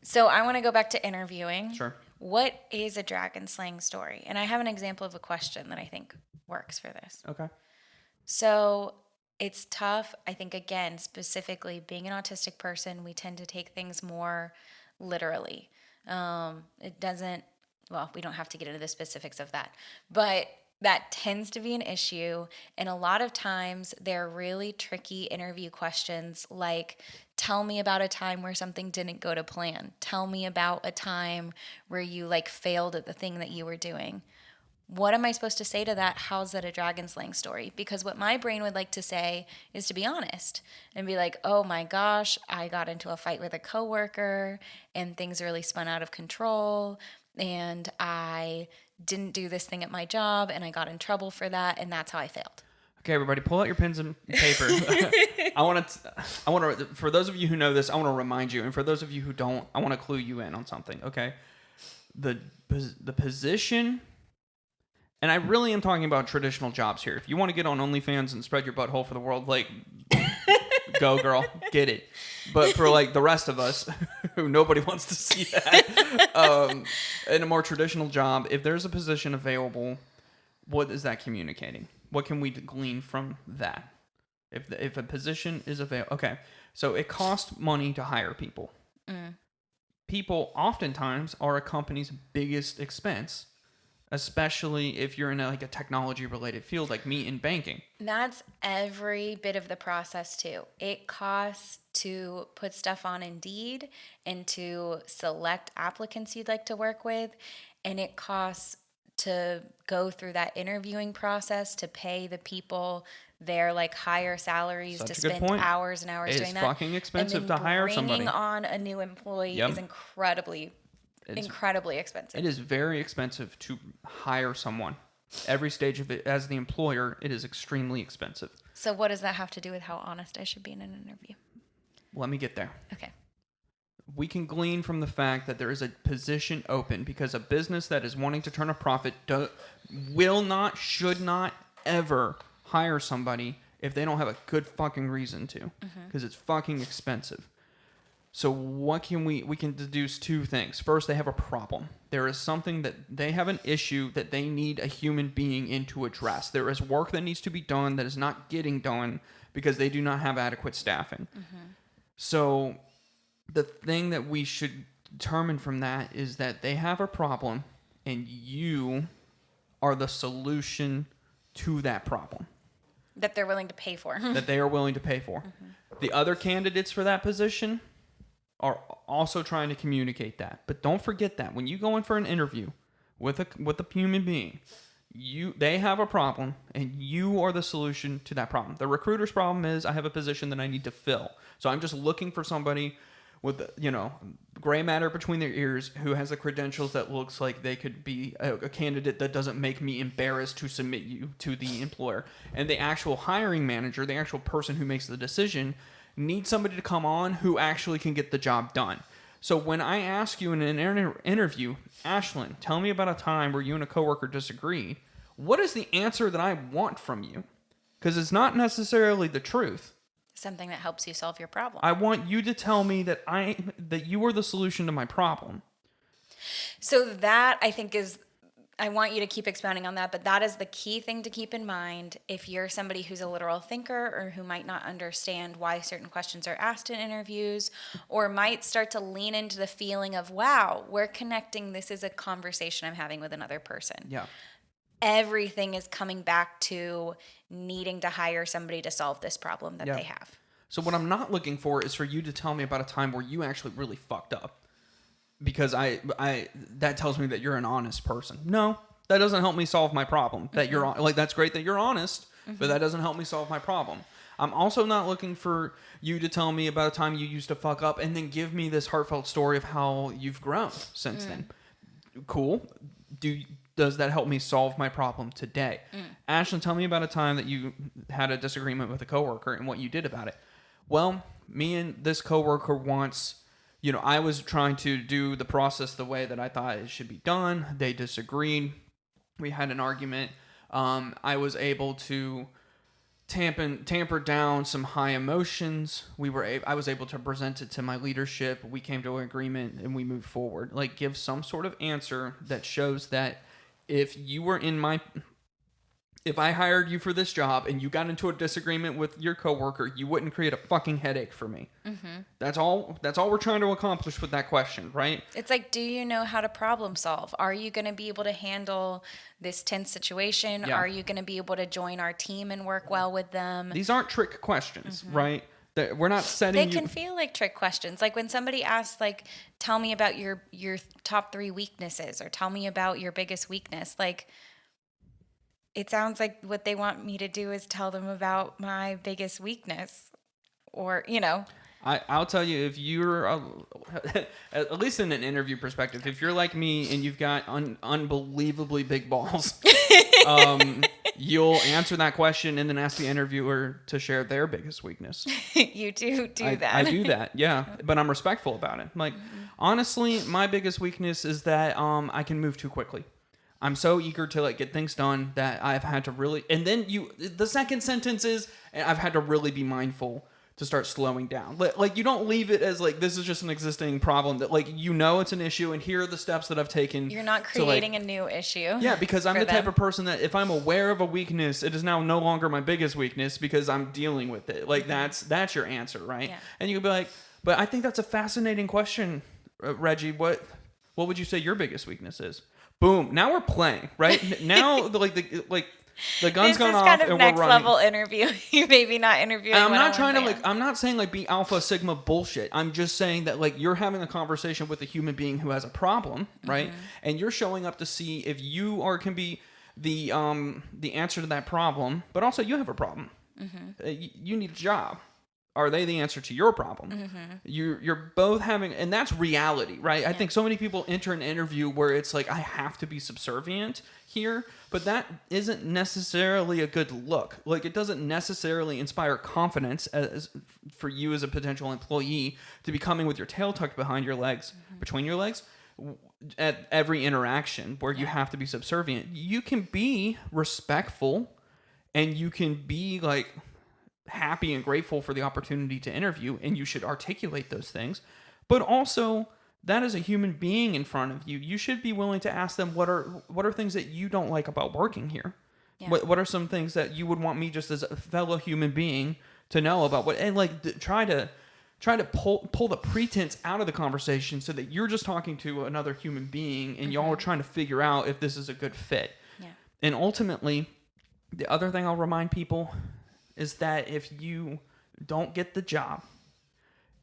So I want to go back to interviewing. Sure. What is a dragon slaying story? And I have an example of a question that I think works for this. Okay. So it's tough. I think, again, specifically being an autistic person, we tend to take things more literally. It doesn't, well, we don't have to get into the specifics of that, but that tends to be an issue. And a lot of times they're really tricky interview questions like, tell me about a time where something didn't go to plan. Tell me about a time where you like failed at the thing that you were doing. What am I supposed to say to that? How's that a dragon slaying story? Because what my brain would like to say is to be honest and be like, oh my gosh, I got into a fight with a coworker and things really spun out of control and I didn't do this thing at my job and I got in trouble for that and that's how I failed. Okay, everybody, pull out your pens and paper. I want to. For those of you who know this, I want to remind you, and for those of you who don't, I want to clue you in on something. Okay, the position, and I really am talking about traditional jobs here. If you want to get on OnlyFans and spread your butthole for the world, like, go girl, get it. But for like the rest of us, who nobody wants to see that, in a more traditional job, if there's a position available, what is that communicating? What can we glean from that? If a position is available, okay. So it costs money to hire people. People oftentimes are a company's biggest expense, especially if you're in a technology related field like me in banking. That's every bit of the process too. It costs to put stuff on Indeed and to select applicants you'd like to work with, and it costs to go through that interviewing process, to pay the people their higher salaries, to spend hours and hours doing that. It's fucking expensive to hire somebody. Bringing on a new employee is incredibly expensive. It is very expensive to hire someone. Every stage of it, as the employer, it is extremely expensive. So what does that have to do with how honest I should be in an interview? Let me get there. Okay. We can glean from the fact that there is a position open because a business that is wanting to turn a profit will not, should not ever hire somebody if they don't have a good fucking reason to, because it's fucking expensive. So what can we can deduce two things. First, they have a problem. There is something that they have an issue that they need a human being in to address. There is work that needs to be done that is not getting done because they do not have adequate staffing. So the thing that we should determine from that is that they have a problem and you are the solution to that problem. That they're willing to pay for. That they are willing to pay for. The other candidates for that position are also trying to communicate that. But don't forget that when you go in for an interview with a human being, they have a problem and you are the solution to that problem. The recruiter's problem is I have a position that I need to fill. So I'm just looking for somebody with, gray matter between their ears who has the credentials that looks like they could be a candidate that doesn't make me embarrassed to submit you to the employer. And the actual hiring manager, the actual person who makes the decision, needs somebody to come on who actually can get the job done. So when I ask you in an interview, Ashlyn, tell me about a time where you and a coworker disagreed, what is the answer that I want from you? Because it's not necessarily the truth. Something that helps you solve your problem. I want you to tell me that you are the solution to my problem. So that, I think, I want you to keep expounding on that, but that is the key thing to keep in mind if you're somebody who's a literal thinker or who might not understand why certain questions are asked in interviews, or might start to lean into the feeling of, wow, we're connecting. This is a conversation I'm having with another person. Yeah. Everything is coming back to needing to hire somebody to solve this problem that they have. So what I'm not looking for is for you to tell me about a time where you actually really fucked up. Because that tells me that you're an honest person. No, that doesn't help me solve my problem. That you're that's great that you're honest, but that doesn't help me solve my problem. I'm also not looking for you to tell me about a time you used to fuck up and then give me this heartfelt story of how you've grown since then. Cool. Does that help me solve my problem today? Ashlyn, tell me about a time that you had a disagreement with a coworker and what you did about it. Well, me and this coworker once, I was trying to do the process the way that I thought it should be done. They disagreed. We had an argument. I was able to tamper down some high emotions. I was able to present it to my leadership. We came to an agreement and we moved forward. Like, give some sort of answer that shows that if I hired you for this job and you got into a disagreement with your coworker, you wouldn't create a fucking headache for me. Mm-hmm. That's all we're trying to accomplish with that question, right? It's like, do you know how to problem solve? Are you going to be able to handle this tense situation? Yeah. Are you going to be able to join our team and work well with them? These aren't trick questions, right? We're not setting They can feel like trick questions. Like when somebody asks, like, tell me about your top 3 weaknesses, or tell me about your biggest weakness. Like, it sounds like what they want me to do is tell them about my biggest weakness, or, I'll tell you, if you're, at least in an interview perspective, if you're like me and you've got unbelievably big balls, you'll answer that question and then ask the interviewer to share their biggest weakness. You do that. I do that, yeah. But I'm respectful about it. Like, honestly, my biggest weakness is that I can move too quickly. I'm so eager to get things done that I've had to really, and then the second sentence is, and I've had to really be mindful to start slowing down. Like, you don't leave it as this is just an existing problem that it's an issue and here are the steps that I've taken. You're not creating a new issue. Yeah, because I'm the type of person that if I'm aware of a weakness, it is now no longer my biggest weakness because I'm dealing with it. Like, that's your answer, right? Yeah. And you could be like, but I think that's a fascinating question, Reggie. What would you say your biggest weakness is? Boom! Now we're playing, right? Now, the gun's gone off, and we're running. This is kind of next level interview. You maybe not interviewing. And I'm not trying to I'm not saying be alpha sigma bullshit. I'm just saying that you're having a conversation with a human being who has a problem, right? Mm-hmm. And you're showing up to see if you can be the answer to that problem, but also you have a problem. Mm-hmm. You need a job. Are they the answer to your problem? Mm-hmm. You're both having, and that's reality, right? Yeah. I think so many people enter an interview where it's I have to be subservient here, but that isn't necessarily a good look. It doesn't necessarily inspire confidence for you as a potential employee to be coming with your tail tucked behind your legs, between your legs, at every interaction where you have to be subservient. You can be respectful, and you can be happy and grateful for the opportunity to interview, and you should articulate those things. But also, that is a human being in front of you. You should be willing to ask them what are things that you don't like about working here. Yeah. What are some things that you would want me, just as a fellow human being, to know about? Try to pull the pretense out of the conversation so that you're just talking to another human being, and y'all are trying to figure out if this is a good fit. Yeah. And ultimately, the other thing I'll remind people is that if you don't get the job,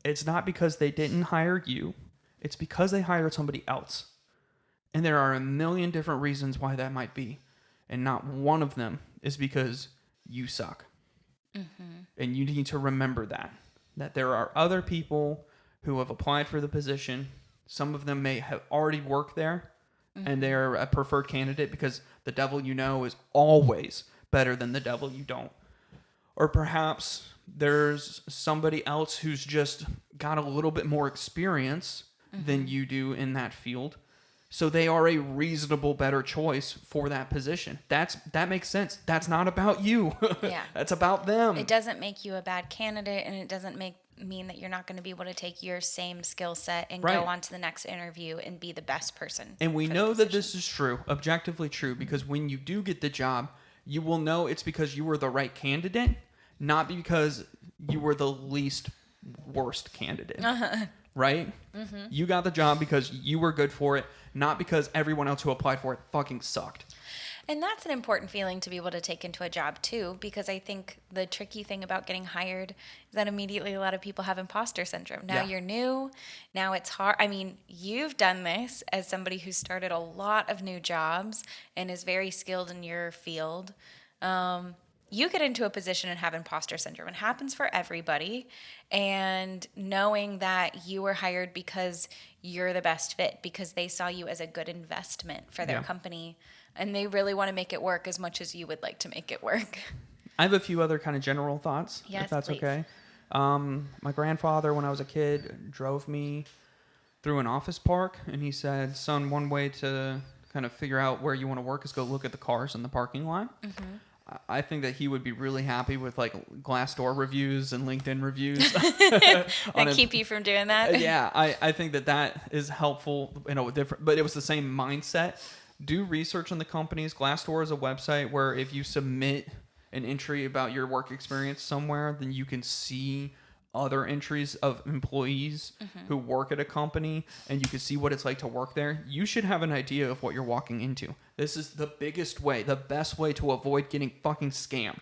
it's not because they didn't hire you. It's because they hired somebody else. And there are a million different reasons why that might be. And not one of them is because you suck. Mm-hmm. And you need to remember that there are other people who have applied for the position. Some of them may have already worked there, and they're a preferred candidate because the devil you know is always better than the devil you don't. Or perhaps there's somebody else who's just got a little bit more experience than you do in that field. So they are a reasonable, better choice for that position. That makes sense. That's not about you. Yeah. That's about them. It doesn't make you a bad candidate, and it doesn't mean that you're not going to be able to take your same skill set and go on to the next interview and be the best person. And we know that this is true, objectively true, because when you do get the job, you will know it's because you were the right candidate, not because you were the least worst candidate. Uh-huh. Right? Mm-hmm. You got the job because you were good for it, not because everyone else who applied for it fucking sucked. And that's an important feeling to be able to take into a job too, because I think the tricky thing about getting hired is that immediately a lot of people have imposter syndrome. Now you're new. Now it's hard. I mean, you've done this as somebody who's started a lot of new jobs and is very skilled in your field. You get into a position and have imposter syndrome. It happens for everybody. And knowing that you were hired because you're the best fit, because they saw you as a good investment for their company, and they really want to make it work as much as you would like to make it work. I have a few other kind of general thoughts, if that's please. Okay. My grandfather, when I was a kid, drove me through an office park, and he said, son, one way to kind of figure out where you want to work is go look at the cars in the parking lot. Mm-hmm. I think that he would be really happy with like Glassdoor reviews and LinkedIn reviews. And keep you from doing that. Yeah, I think that is helpful in a different, but it was the same mindset. Do research on the companies. Glassdoor is a website where if you submit an entry about your work experience somewhere, then you can see other entries of employees who work at a company, and you can see what it's like to work there. You should have an idea of what you're walking into. This is the biggest way, the best way to avoid getting fucking scammed.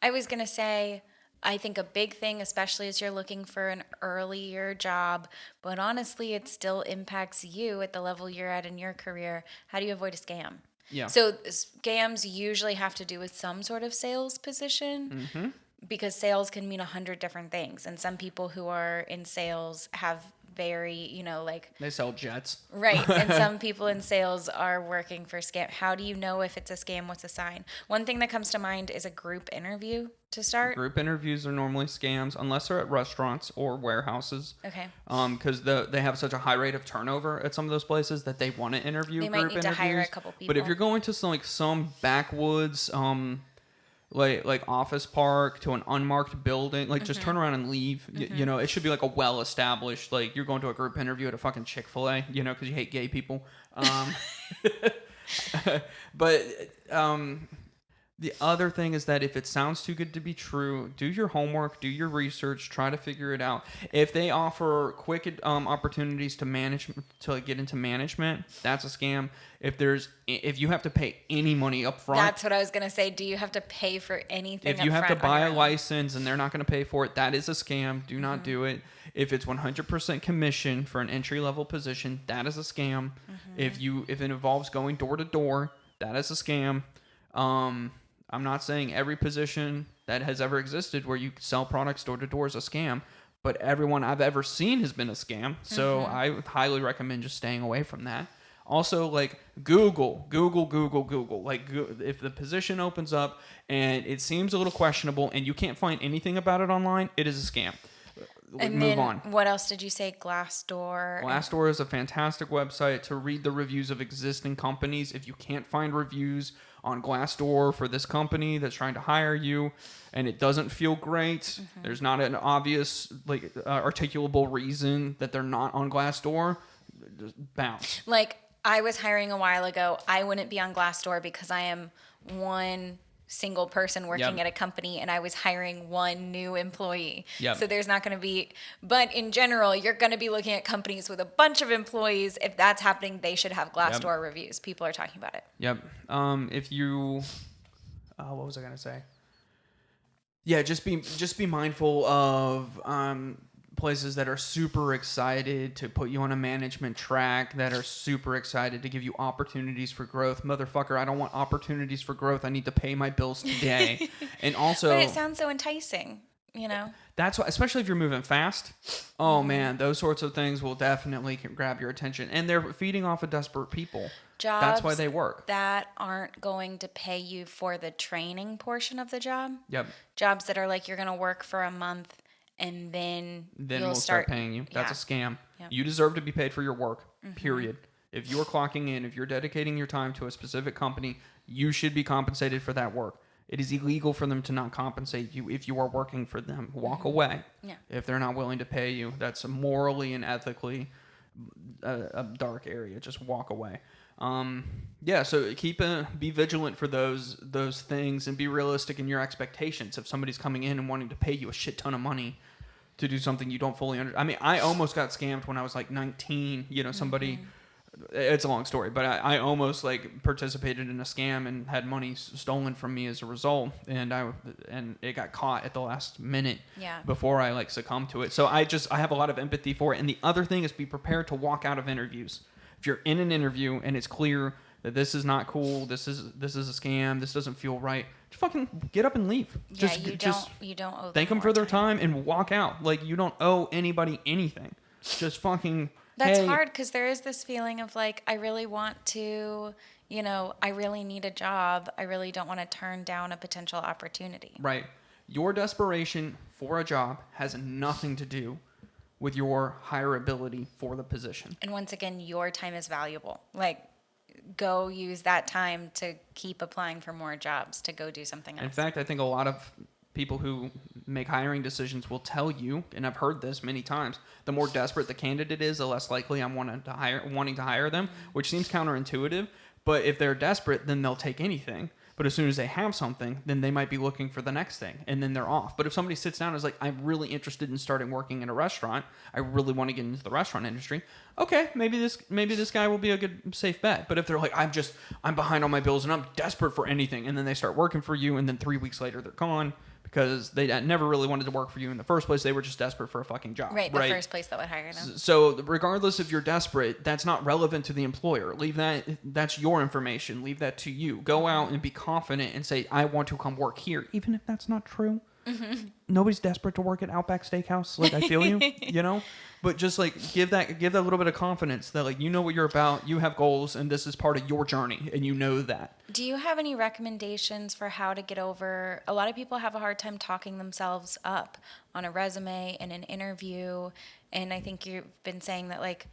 I was going to say, I think a big thing, especially as you're looking for an earlier job, but honestly, it still impacts you at the level you're at in your career. How do you avoid a scam? Yeah. So scams usually have to do with some sort of sales position. Because sales can mean 100 different things. And some people who are in sales have very, like... They sell jets. Right. And some people in sales are working for scam. How do you know if it's a scam? What's a sign? One thing that comes to mind is a group interview to start. Group interviews are normally scams unless they're at restaurants or warehouses. Okay. Because they have such a high rate of turnover at some of those places that they want to interview They group might need interviews. to hire a couple people. But if you're going to some backwoods... like office park to an unmarked building, like just turn around and leave. It should be like a well-established, like you're going to a group interview at a fucking Chick-fil-A, because you hate gay people. But the other thing is that if it sounds too good to be true, do your homework, do your research, try to figure it out. If they offer quick opportunities to get into management, that's a scam. If you have to pay any money up front, that's what I was gonna say. Do you have to pay for anything? If you have to buy a license and they're not going to pay for it, that is a scam. Do not do it. If it's 100% commission for an entry level position, that is a scam. If it involves going door to door, that is a scam. I'm not saying every position that has ever existed where you sell products door to door is a scam, but everyone I've ever seen has been a scam. So I would highly recommend just staying away from that. Also, like Google. Like if the position opens up and it seems a little questionable and you can't find anything about it online, it is a scam. And move then, on. What else did you say? Glassdoor. Glassdoor is a fantastic website to read the reviews of existing companies. If you can't find reviews on Glassdoor for this company that's trying to hire you and it doesn't feel great, there's not an obvious articulable reason that they're not on Glassdoor, just bounce. Like, I was hiring a while ago. I wouldn't be on Glassdoor because I am one single person working at a company and I was hiring one new employee. So there's not going to be, but in general, you're going to be looking at companies with a bunch of employees. If that's happening, they should have Glassdoor reviews. People are talking about it. If you, what was I going to say? Yeah, just be mindful of, places that are super excited to put you on a management track, that are super excited to give you opportunities for growth. Motherfucker, I don't want opportunities for growth. I need to pay my bills today. And also... But it sounds so enticing, That's why, especially if you're moving fast. Oh, man, those sorts of things will definitely grab your attention. And they're feeding off of desperate people. Jobs that's why they work. That aren't going to pay you for the training portion of the job. Jobs that are like you're going to work for a month and then we'll start paying you. That's a scam. You deserve to be paid for your work, period. If you're clocking in, if you're dedicating your time to a specific company, you should be compensated for that work. It is illegal for them to not compensate you if you are working for them. Walk away. If they're not willing to pay you, that's morally and ethically a dark area. Just walk away. So be vigilant for those things and be realistic in your expectations. If somebody's coming in and wanting to pay you a shit ton of money to do something you don't fully understand. I mean, I almost got scammed when I was like 19. Somebody, it's a long story, but I almost like participated in a scam and had money stolen from me as a result. And it got caught at the last minute before I like succumbed to it. So I have a lot of empathy for it. And the other thing is be prepared to walk out of interviews. If you're in an interview and it's clear that this is not cool, this is a scam, this doesn't feel right, just fucking get up and leave. You don't owe them thank them for their time and walk out. Like, you don't owe anybody anything. Just fucking... That's hard because there is this feeling of like, I really want to, I really need a job. I really don't want to turn down a potential opportunity. Right. Your desperation for a job has nothing to do with your hireability for the position. And once again, your time is valuable. Like, go use that time to keep applying for more jobs, to go do something else. In fact, I think a lot of people who make hiring decisions will tell you, and I've heard this many times, the more desperate the candidate is, the less likely I'm wanting to hire them, which seems counterintuitive. But if they're desperate, then they'll take anything. But as soon as they have something, then they might be looking for the next thing, and then they're off. But if somebody sits down and is like, I'm really interested in starting working in a restaurant, I really want to get into the restaurant industry, okay, maybe this guy will be a good, safe bet. But if they're like, I'm behind on my bills and I'm desperate for anything, and then they start working for you, and then 3 weeks later they're gone because they never really wanted to work for you in the first place. They were just desperate for a fucking job. Right, the first place that would hire them. So regardless if you're desperate, that's not relevant to the employer. Leave that's your information. Leave that to you. Go out and be confident and say, I want to come work here, even if that's not true. Mm-hmm. Nobody's desperate to work at Outback Steakhouse. Like, I feel you, you know? But just like give that little bit of confidence that like you know what you're about, you have goals, and this is part of your journey, and you know that. Do you have any recommendations for how to get over? A lot of people have a hard time talking themselves up on a resume and an interview, and I think you've been saying that like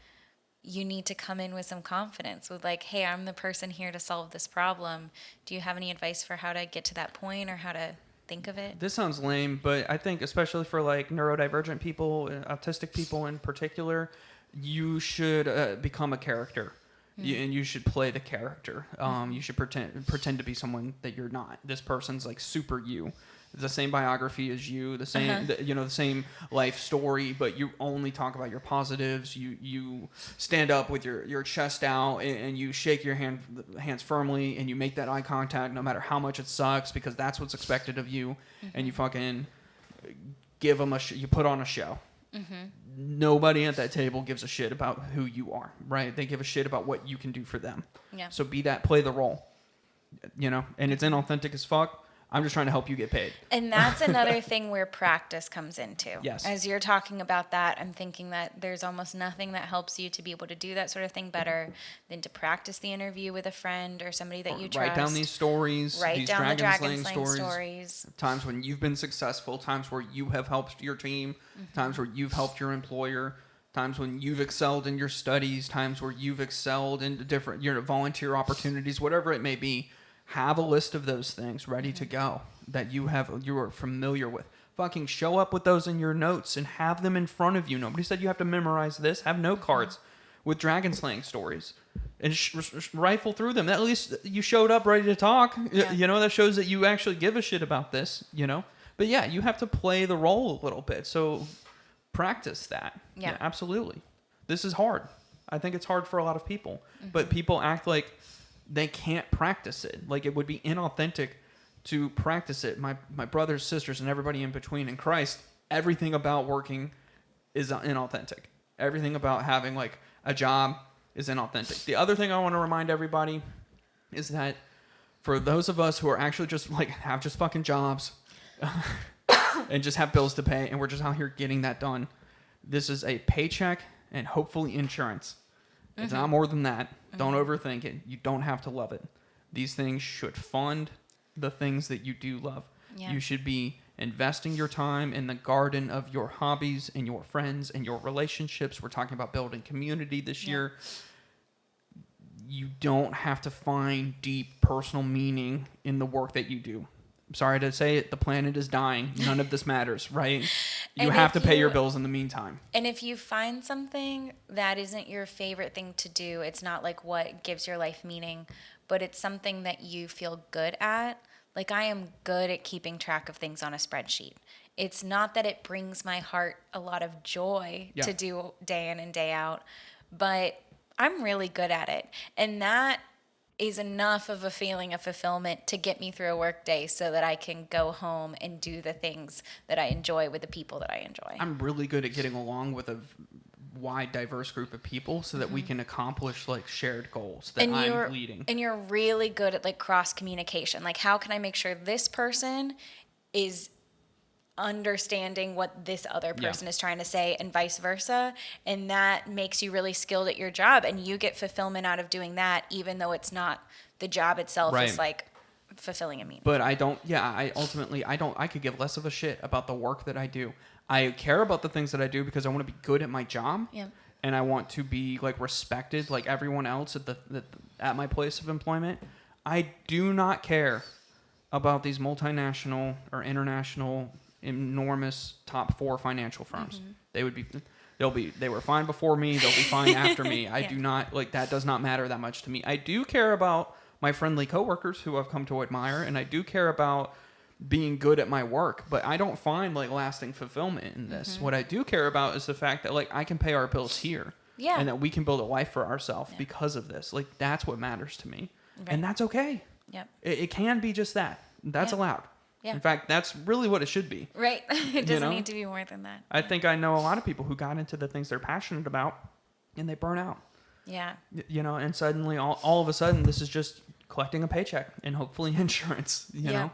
you need to come in with some confidence with like, hey, I'm the person here to solve this problem. Do you have any advice for how to get to that point or how to think of it? This sounds lame, but I think especially for like neurodivergent people, autistic people in particular, you should become a character. And you should play the character. You should pretend to be someone that you're not. This person's like super you. The same biography as you, the same the same life story, but you only talk about your positives. You stand up with your chest out and you shake your hands firmly, and you make that eye contact no matter how much it sucks, because that's what's expected of you. And you fucking give them you put on a show. Nobody at that table gives a shit about who you are, right? They give a shit about what you can do for them. Yeah. So play the role, and it's inauthentic as fuck. I'm just trying to help you get paid. And that's another thing where practice comes into. Yes. As you're talking about that, I'm thinking that there's almost nothing that helps you to be able to do that sort of thing better than to practice the interview with a friend or somebody that you trust. Write down these stories. Write down the dragon slaying stories. Times when you've been successful. Times where you have helped your team. Times where you've helped your employer. Times when you've excelled in your studies. Times where you've excelled in different volunteer opportunities. Whatever it may be. Have a list of those things ready to go that you are familiar with. Fucking show up with those in your notes and have them in front of you. Nobody said you have to memorize this. Have note cards with dragon slaying stories and rifle through them. At least you showed up ready to talk. Yeah. That shows that you actually give a shit about this. But yeah, you have to play the role a little bit. So practice that. Yeah, absolutely. This is hard. I think it's hard for a lot of people, but people act like they can't practice it. Like it would be inauthentic to practice it. My brothers, sisters, and everybody in between in Christ, everything about working is inauthentic. Everything about having like a job is inauthentic. The other thing I want to remind everybody is that for those of us who are actually just like have just fucking jobs and just have bills to pay and we're just out here getting that done, this is a paycheck and hopefully insurance. It's not more than that. Don't overthink it. You don't have to love it. These things should fund the things that you do love. Yeah. You should be investing your time in the garden of your hobbies and your friends and your relationships. We're talking about building community this year. You don't have to find deep personal meaning in the work that you do. I'm sorry to say it, the planet is dying. None of this matters, right? You have to pay your bills in the meantime. And if you find something that isn't your favorite thing to do, it's not like what gives your life meaning, but it's something that you feel good at. Like I am good at keeping track of things on a spreadsheet. It's not that it brings my heart a lot of joy to do day in and day out, but I'm really good at it. And that is enough of a feeling of fulfillment to get me through a work day so that I can go home and do the things that I enjoy with the people that I enjoy. I'm really good at getting along with a wide, diverse group of people so that we can accomplish like shared goals that I'm leading. And you're really good at like cross communication. Like how can I make sure this person is understanding what this other person is trying to say and vice versa, and that makes you really skilled at your job, and you get fulfillment out of doing that even though it's not the job itself is like fulfilling a meaning. But I could give less of a shit about the work that I do. I care about the things that I do because I want to be good at my job. and I want to be like respected like everyone else at my place of employment, I do not care about these multinational or international enormous top 4 financial firms. They were fine before me, they'll be fine after me. I do not like that does not matter that much to me. I do care about my friendly coworkers who I've come to admire, and I do care about being good at my work, but I don't find like lasting fulfillment in this. What I do care about is the fact that like I can pay our bills here. Yeah. And that we can build a life for ourselves because of this. Like that's what matters to me. Right. And that's okay. Yep. It can be just that. That's allowed. Yeah. In fact, that's really what it should be. Right. It doesn't need to be more than that. I think I know a lot of people who got into the things they're passionate about and they burn out. Yeah. And suddenly all of a sudden this is just collecting a paycheck and hopefully insurance, you know?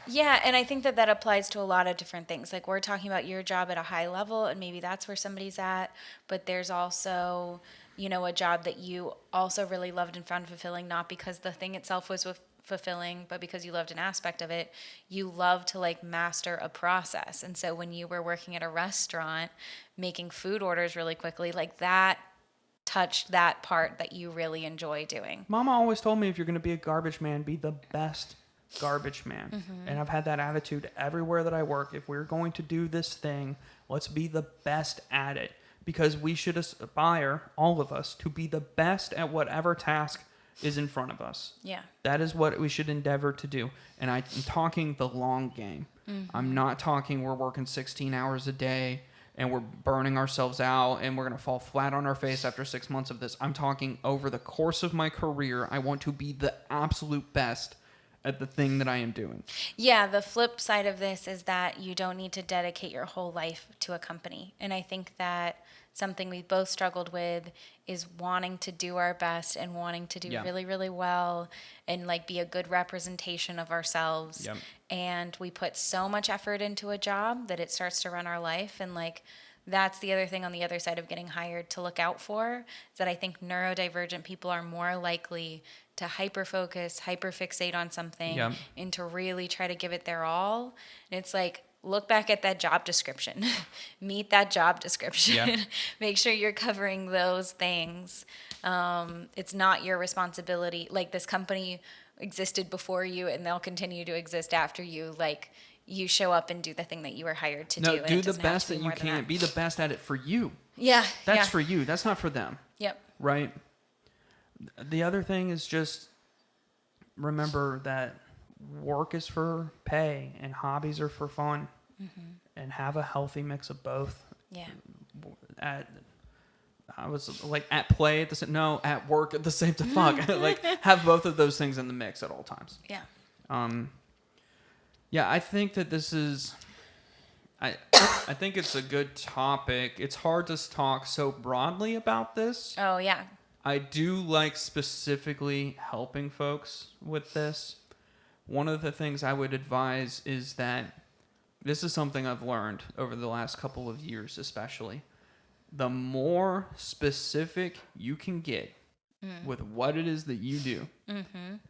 Yeah, and I think that applies to a lot of different things. Like we're talking about your job at a high level, and maybe that's where somebody's at. But there's also, a job that you also really loved and found fulfilling, not because the thing itself was fulfilling, but because you loved an aspect of it. You love to like master a process. And so when you were working at a restaurant, making food orders really quickly, like that touched that part that you really enjoy doing. Mama always told me if you're going to be a garbage man, be the best garbage man. And I've had that attitude everywhere that I work. If we're going to do this thing, let's be the best at it, because we should aspire, all of us, to be the best at whatever task is in front of us. Yeah. That is what we should endeavor to do. And I'm talking the long game. I'm not talking we're working 16 hours a day and we're burning ourselves out and we're going to fall flat on our face after 6 months of this. I'm talking over the course of my career, I want to be the absolute best at the thing that I am doing. Yeah, the flip side of this is that you don't need to dedicate your whole life to a company. And I think that something we've both struggled with is wanting to do our best and wanting to do really, really well and like be a good representation of ourselves. Yep. And we put so much effort into a job that it starts to run our life. And like that's the other thing on the other side of getting hired to look out for, is that I think neurodivergent people are more likely to hyper-focus, hyper-fixate on something, and to really try to give it their all. And it's like, look back at that job description. Meet that job description. Make sure you're covering those things. It's not your responsibility. Like, this company existed before you, and they'll continue to exist after you. Like, you show up and do the thing that you were hired to do. No, do the best that you can. Be the best at it for you. Yeah. That's for you. That's not for them. Yep. Right? The other thing is just remember that work is for pay and hobbies are for fun, and have a healthy mix of both. Yeah. I was like at play at the same, no, at work at the same time. Fuck. Like have both of those things in the mix at all times. Yeah. Yeah, I think that this is, I think it's a good topic. It's hard to talk so broadly about this. Oh, yeah. I do like specifically helping folks with this. One of the things I would advise is that this is something I've learned over the last couple of years, especially. The more specific you can get with what it is that you do,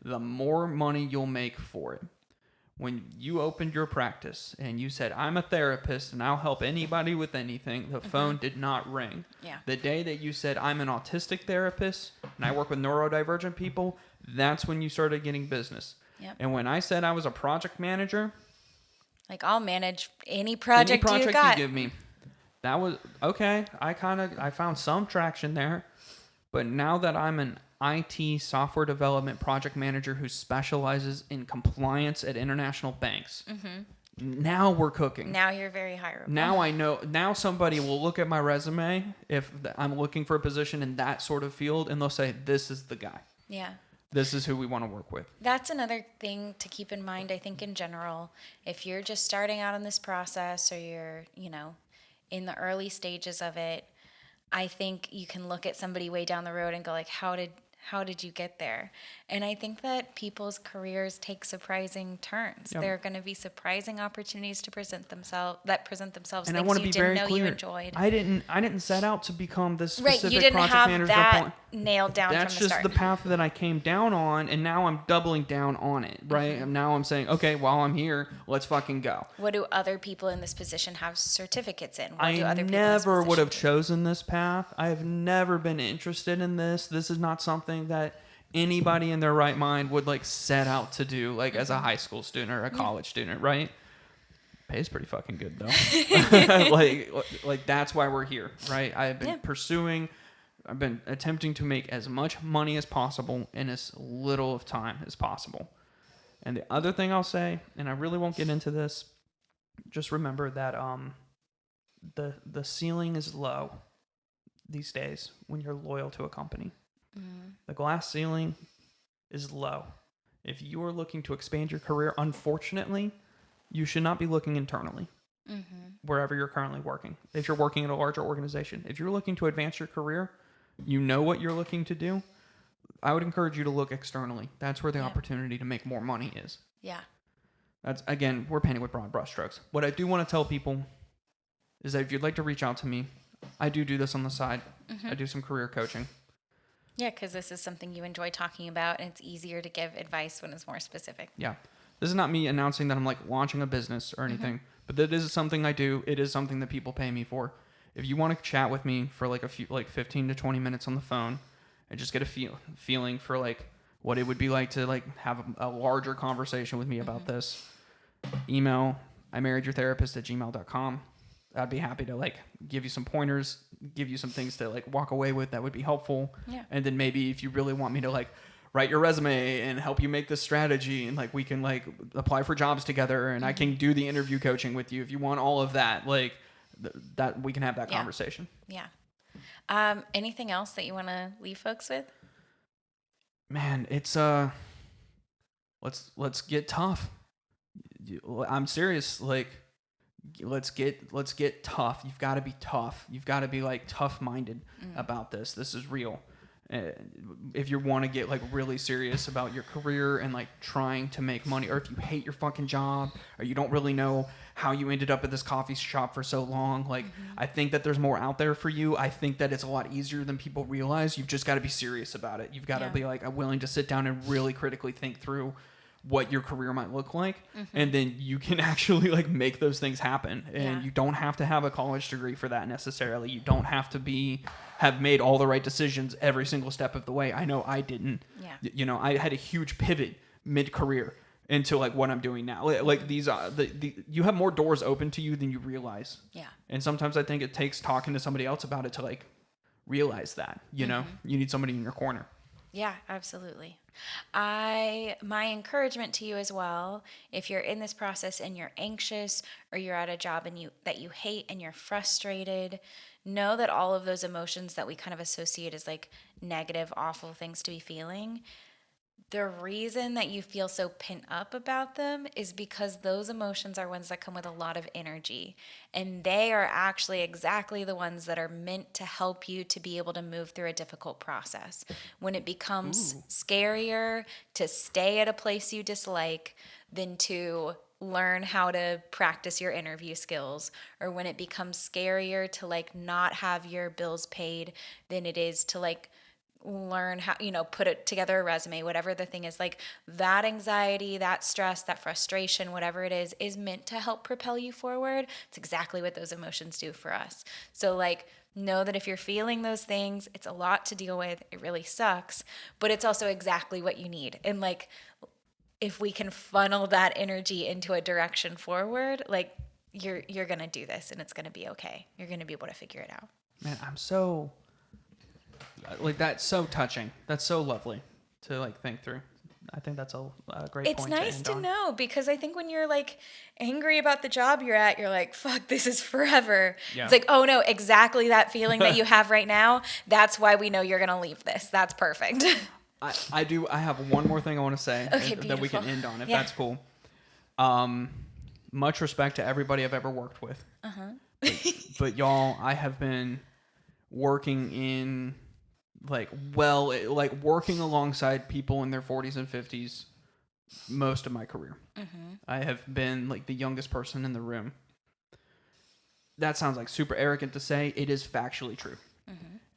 the more money you'll make for it. When you opened your practice and you said, I'm a therapist and I'll help anybody with anything, the phone did not ring. Yeah. The day that you said, I'm an autistic therapist and I work with neurodivergent people, that's when you started getting business. Yep. And when I said I was a project manager, like I'll manage any project you got. you give me, that was, okay, I found some traction there. But now that I'm an IT software development project manager who specializes in compliance at international banks. Now we're cooking. Now you're very hireable. Now I know. Now somebody will look at my resume if I'm looking for a position in that sort of field, and they'll say, "This is the guy. Yeah. This is who we want to work with." That's another thing to keep in mind, I think, in general. If you're just starting out in this process or you're, in the early stages of it, I think you can look at somebody way down the road and go like, how did How did you get there? And I think that people's careers take surprising turns. Yep. There are going to be surprising opportunities to present themselves, And I things want to you be didn't very know clear. you enjoyed. I didn't set out to become this Right, specific you didn't project have manager. that nailed down That's from the just start. the path that I came down on, and now I'm doubling down on it, right? Mm-hmm. And now I'm saying, okay, while I'm here, let's fucking go. What do other people in this position have certificates in? What do I other people in this never would have position do? chosen this path. I have never been interested in this. This is not something that anybody in their right mind would like set out to do, like as a high school student or a college student, right? Pays pretty fucking good though. like that's why we're here, right? I've been attempting to make as much money as possible in as little of time as possible. And the other thing I'll say, and I really won't get into this, just remember that the ceiling is low these days when you're loyal to a company. The glass ceiling is low. If you are looking to expand your career, unfortunately, you should not be looking internally wherever you're currently working. If you're working at a larger organization, if you're looking to advance your career, you know what you're looking to do, I would encourage you to look externally. That's where the opportunity to make more money is. Yeah. That's, again, we're painting with broad brushstrokes. What I do want to tell people is that if you'd like to reach out to me, I do this on the side. I do some career coaching. Yeah, because this is something you enjoy talking about, and it's easier to give advice when it's more specific. Yeah. This is not me announcing that I'm like launching a business or anything, but that is something I do. It is something that people pay me for. If you want to chat with me for like 15 to 20 minutes on the phone and just get a feeling for like what it would be like to like have a larger conversation with me about this, email imarriedyourtherapist@gmail.com. I'd be happy to like give you some pointers, give you some things to like walk away with that would be helpful. Yeah. And then maybe if you really want me to like write your resume and help you make this strategy, and like we can like apply for jobs together, and I can do the interview coaching with you if you want all of that, like that we can have that conversation. Yeah. Anything else that you want to leave folks with? Man, it's let's get tough. I'm serious, like let's get tough. You've got to be tough. You've got to be like tough minded about this. This is real. If you want to get like really serious about your career and like trying to make money, or if you hate your fucking job, or you don't really know how you ended up at this coffee shop for so long, like I think that there's more out there for you. I think that it's a lot easier than people realize. You've just got to be serious about it. You've got to be like willing to sit down and really critically think through what your career might look like, and then you can actually like make those things happen. And you don't have to have a college degree for that necessarily. You don't have to have made all the right decisions every single step of the way. I know I didn't. You know, I had a huge pivot mid-career into like what I'm doing now. Like these you have more doors open to you than you realize. And sometimes I think it takes talking to somebody else about it to like realize that, you know, you need somebody in your corner. Yeah, absolutely. My encouragement to you as well, if you're in this process and you're anxious, or you're at a job that you hate and you're frustrated, know that all of those emotions that we kind of associate as like negative, awful things to be feeling, the reason that you feel so pent up about them is because those emotions are ones that come with a lot of energy. And they are actually exactly the ones that are meant to help you to be able to move through a difficult process. When it becomes scarier to stay at a place you dislike than to learn how to practice your interview skills, or when it becomes scarier to like not have your bills paid than it is to like learn how, put it together a resume, whatever the thing is, like that anxiety, that stress, that frustration, whatever it is meant to help propel you forward. It's exactly what those emotions do for us. So like, know that if you're feeling those things, it's a lot to deal with. It really sucks, but it's also exactly what you need. And like, if we can funnel that energy into a direction forward, like you're going to do this and it's going to be okay. You're going to be able to figure it out. Man, I'm so like, that's so touching. That's so lovely to like think through. I think that's a great point. It's nice to know, because I think when you're like angry about the job you're at, you're like, fuck, this is forever. Yeah. It's like, oh no, exactly that feeling that you have right now. That's why we know you're going to leave this. That's perfect. I have one more thing I want to say that we can end on, if that's cool. Much respect to everybody I've ever worked with. But y'all, I have been working in like working alongside people in their 40s and 50s most of my career. I have been like the youngest person in the room. That sounds like super arrogant to say. It is factually true.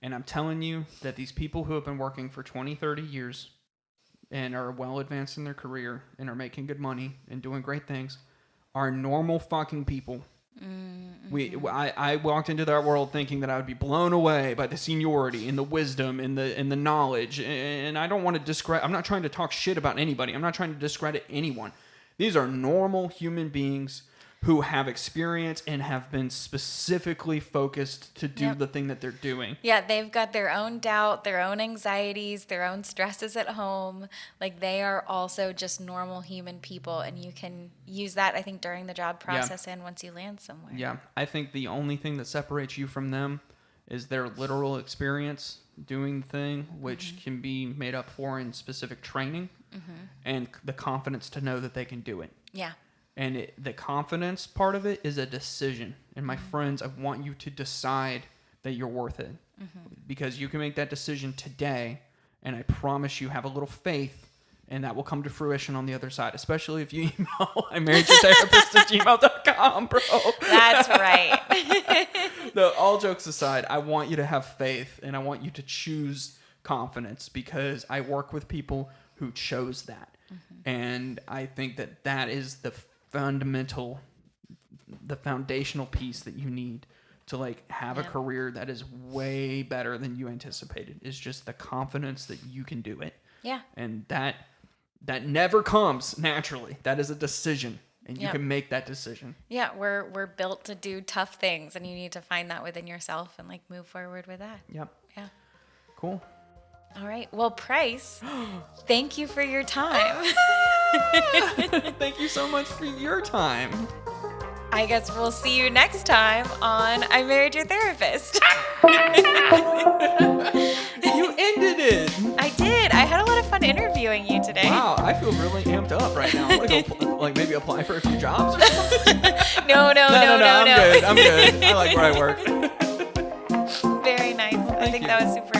And I'm telling you that these people who have been working for 20, 30 years and are well advanced in their career and are making good money and doing great things are normal fucking people. I walked into that world thinking that I would be blown away by the seniority and the wisdom and the knowledge. And I don't want to discredit. I'm not trying to talk shit about anybody. I'm not trying to discredit anyone. These are normal human beings who have experience and have been specifically focused to do the thing that they're doing. Yeah, they've got their own doubt, their own anxieties, their own stresses at home. Like, they are also just normal human people, and you can use that, I think, during the job process and once you land somewhere. Yeah, I think the only thing that separates you from them is their literal experience doing the thing, which can be made up for in specific training and the confidence to know that they can do it. Yeah. And the confidence part of it is a decision. And my friends, I want you to decide that you're worth it. Because you can make that decision today, and I promise you have a little faith, and that will come to fruition on the other side, especially if you email imarriedyourtherapist@gmail.com, bro. That's right. All jokes aside, I want you to have faith, and I want you to choose confidence, because I work with people who chose that. And I think that is the foundational piece that you need to like have a career that is way better than you anticipated. Is just the confidence that you can do it. Yeah. And that never comes naturally. That is a decision, and you can make that decision. Yeah, we're built to do tough things, and you need to find that within yourself and like move forward with that. Yep. Yeah. Cool. All right. Well, Price, thank you for your time. Thank you so much for your time. I guess we'll see you next time on I Married Your Therapist. You ended it. I did. I had a lot of fun interviewing you today. Wow, I feel really amped up right now. I want to go like maybe apply for a few jobs or something. No. I'm good. I like where I work. Very nice. I think that was super